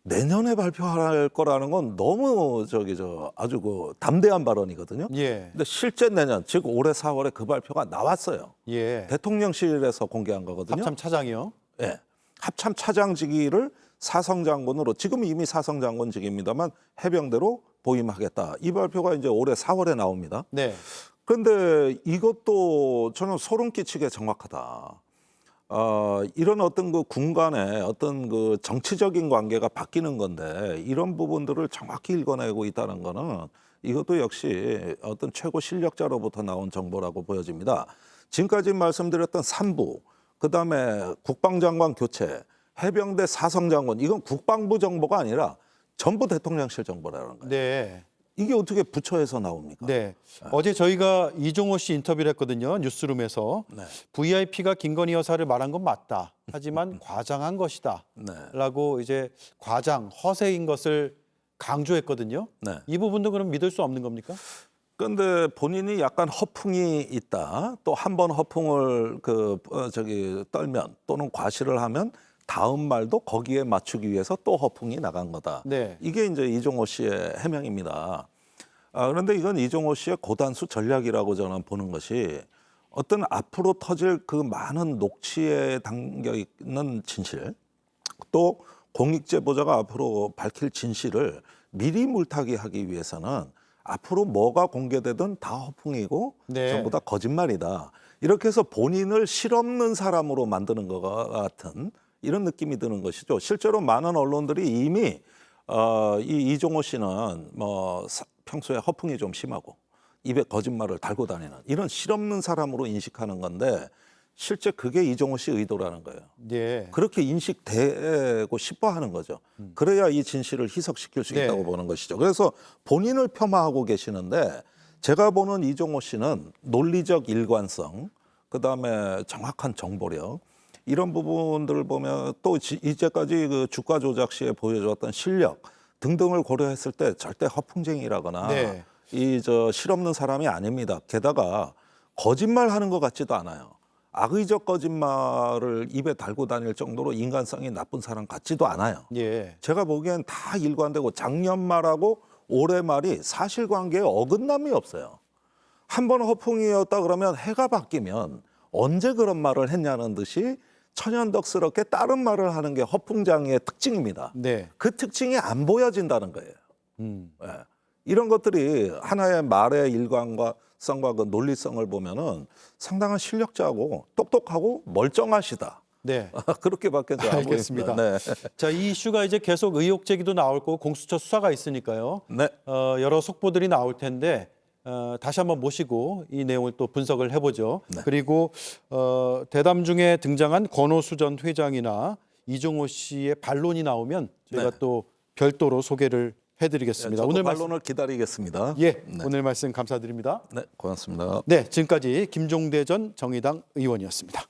M: 내년에 발표할 거라는 건 너무 아주 담대한 발언이거든요.
A: 예.
M: 근데 실제 내년 즉 올해 4월에 그 발표가 나왔어요.
A: 예.
M: 대통령실에서 공개한 거거든요.
A: 합참 차장이요.
M: 예. 합참 차장직위를 사성장군으로 지금 이미 사성장군직입니다만 해병대로 보임하겠다. 이 발표가 이제 올해 4월에 나옵니다.
A: 네.
M: 그런데 이것도 저는 소름 끼치게 정확하다. 이런 어떤 그 군 간의 어떤 그 정치적인 관계가 바뀌는 건데 이런 부분들을 정확히 읽어내고 있다는 거는 이것도 역시 어떤 최고 실력자로부터 나온 정보라고 보여집니다. 지금까지 말씀드렸던 3부, 그다음에 국방장관 교체, 해병대 사성장군 이건 국방부 정보가 아니라 전부 대통령실 정보라는 거예요.
A: 네.
M: 이게 어떻게 부처에서 나옵니까?
A: 네. 어제 저희가 이종호 씨 인터뷰를 했거든요. 뉴스룸에서.
M: 네.
A: VIP가 김건희 여사를 말한 건 맞다. 하지만 과장한 것이다.
M: 네.
A: 라고 이제 과장, 허세인 것을 강조했거든요.
M: 네.
A: 이 부분도 그럼 믿을 수 없는 겁니까?
M: 그런데 본인이 약간 허풍이 있다. 또 한 번 허풍을 떨면 또는 과시를 하면 다음 말도 거기에 맞추기 위해서 또 허풍이 나간 거다.
A: 네.
M: 이게 이제 이종호 씨의 해명입니다. 그런데 이건 이종호 씨의 고단수 전략이라고 저는 보는 것이 어떤 앞으로 터질 그 많은 녹취에 담겨 있는 진실, 또 공익 제보자가 앞으로 밝힐 진실을 미리 물타기 하기 위해서는 앞으로 뭐가 공개되든 다 허풍이고
A: 네. 전부
M: 다 거짓말이다. 이렇게 해서 본인을 실없는 사람으로 만드는 것 같은 이런 느낌이 드는 것이죠. 실제로 많은 언론들이 이미 이 이종호 씨는 평소에 허풍이 좀 심하고 입에 거짓말을 달고 다니는 이런 실없는 사람으로 인식하는 건데 실제 그게 이종호 씨 의도라는 거예요.
A: 네.
M: 그렇게 인식되고 싶어 하는 거죠. 그래야 이 진실을 희석시킬 수 있다고 보는 것이죠. 그래서 본인을 폄하하고 계시는데 제가 보는 이종호 씨는 논리적 일관성, 그다음에 정확한 정보력 이런 부분들을 보면 또 이제까지 그 주가 조작 시에 보여줬던 실력 등등을 고려했을 때 절대 허풍쟁이라거나
A: 네.
M: 실없는 사람이 아닙니다. 게다가 거짓말하는 것 같지도 않아요. 악의적 거짓말을 입에 달고 다닐 정도로 인간성이 나쁜 사람 같지도 않아요.
A: 예.
M: 제가 보기엔 다 일관되고 작년 말하고 올해 말이 사실관계에 어긋남이 없어요. 한 번 허풍이었다 그러면 해가 바뀌면 언제 그런 말을 했냐는 듯이 천연덕스럽게 다른 말을 하는 게 허풍장의 특징입니다.
A: 네.
M: 그 특징이 안 보여진다는 거예요.
A: 네.
M: 이런 것들이 하나의 말의 일관성과 그 논리성을 보면은 상당한 실력자고 똑똑하고 멀쩡하시다.
A: 네.
M: 그렇게밖에 안
A: 알겠습니다.
M: 보입니다. 네.
A: 자, 이 이슈가 이제 계속 의혹 제기도 나올 거고 공수처 수사가 있으니까요.
M: 네.
A: 여러 속보들이 나올 텐데 다시 한번 모시고 이 내용을 또 분석을 해보죠.
M: 네.
A: 그리고 대담 중에 등장한 권오수 전 회장이나 이종호 씨의 반론이 나오면 저희가
M: 네.
A: 또 별도로 소개를 해드리겠습니다.
M: 저도
A: 오늘
M: 반론을 기다리겠습니다.
A: 예,
M: 네.
A: 오늘 말씀 감사드립니다.
M: 네, 고맙습니다.
A: 네, 지금까지 김종대 전 정의당 의원이었습니다.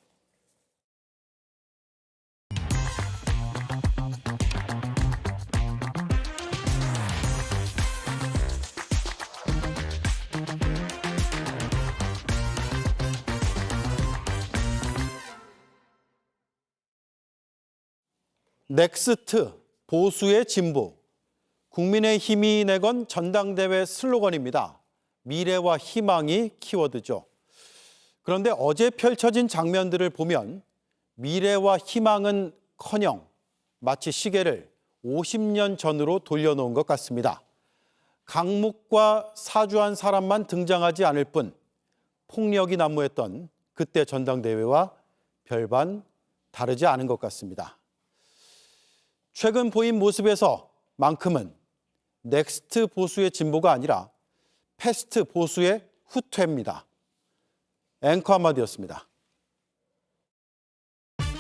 A: 넥스트 보수의 진보. 국민의힘이 내건 전당대회 슬로건입니다. 미래와 희망이 키워드죠. 그런데 어제 펼쳐진 장면들을 보면 미래와 희망은커녕 마치 시계를 50년 전으로 돌려놓은 것 같습니다. 강목과 사주한 사람만 등장하지 않을 뿐 폭력이 난무했던 그때 전당대회와 별반 다르지 않은 것 같습니다. 최근 보인 모습에서만큼은 넥스트 보수의 진보가 아니라 패스트 보수의 후퇴입니다. 앵커 한마디였습니다.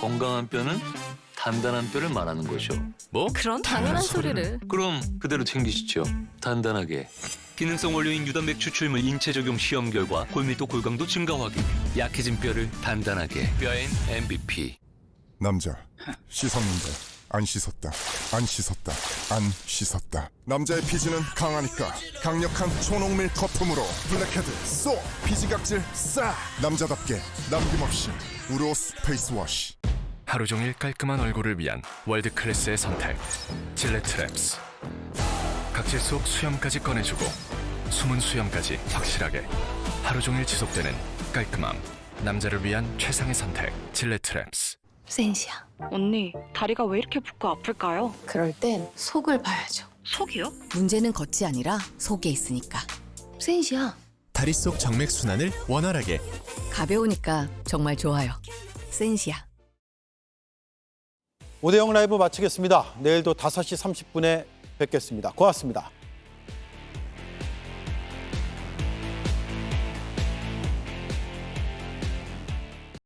N: 건강한 뼈는 단단한 뼈를 말하는 거죠. 뭐?
O: 그런 당연한 소리를.
N: 그럼 그대로 챙기시죠. 단단하게. 기능성 원료인 유단백 추출물 인체 적용 시험 결과 골밀도 골강도 증가 확인. 약해진 뼈를 단단하게. 뼈엔 MVP.
P: 남자 씻었는데 안 씻었다 안 씻었다 안 씻었다. 남자의 피지는 강하니까 강력한 초농밀 거품으로 블랙헤드 쏘 피지각질 싸. 남자답게 남김없이 우로스 페이스워시.
Q: 하루 종일 깔끔한 얼굴을 위한 월드 클래스의 선택 질레트랩스. 각질 속 수염까지 꺼내주고 숨은 수염까지 확실하게 하루 종일 지속되는 깔끔함. 남자를 위한 최상의 선택 질레트랩스.
O: 센시야. 언니, 다리가 왜 이렇게 붓고 아플까요? 그럴 땐 속을 봐야죠. 속이요? 문제는 겉이 아니라 속에 있으니까. 센시야.
R: 다리 속 정맥 순환을 원활하게.
O: 가벼우니까 정말 좋아요. 센시야.
A: 5대0 라이브 마치겠습니다. 내일도 5시 30분에 뵙겠습니다. 고맙습니다.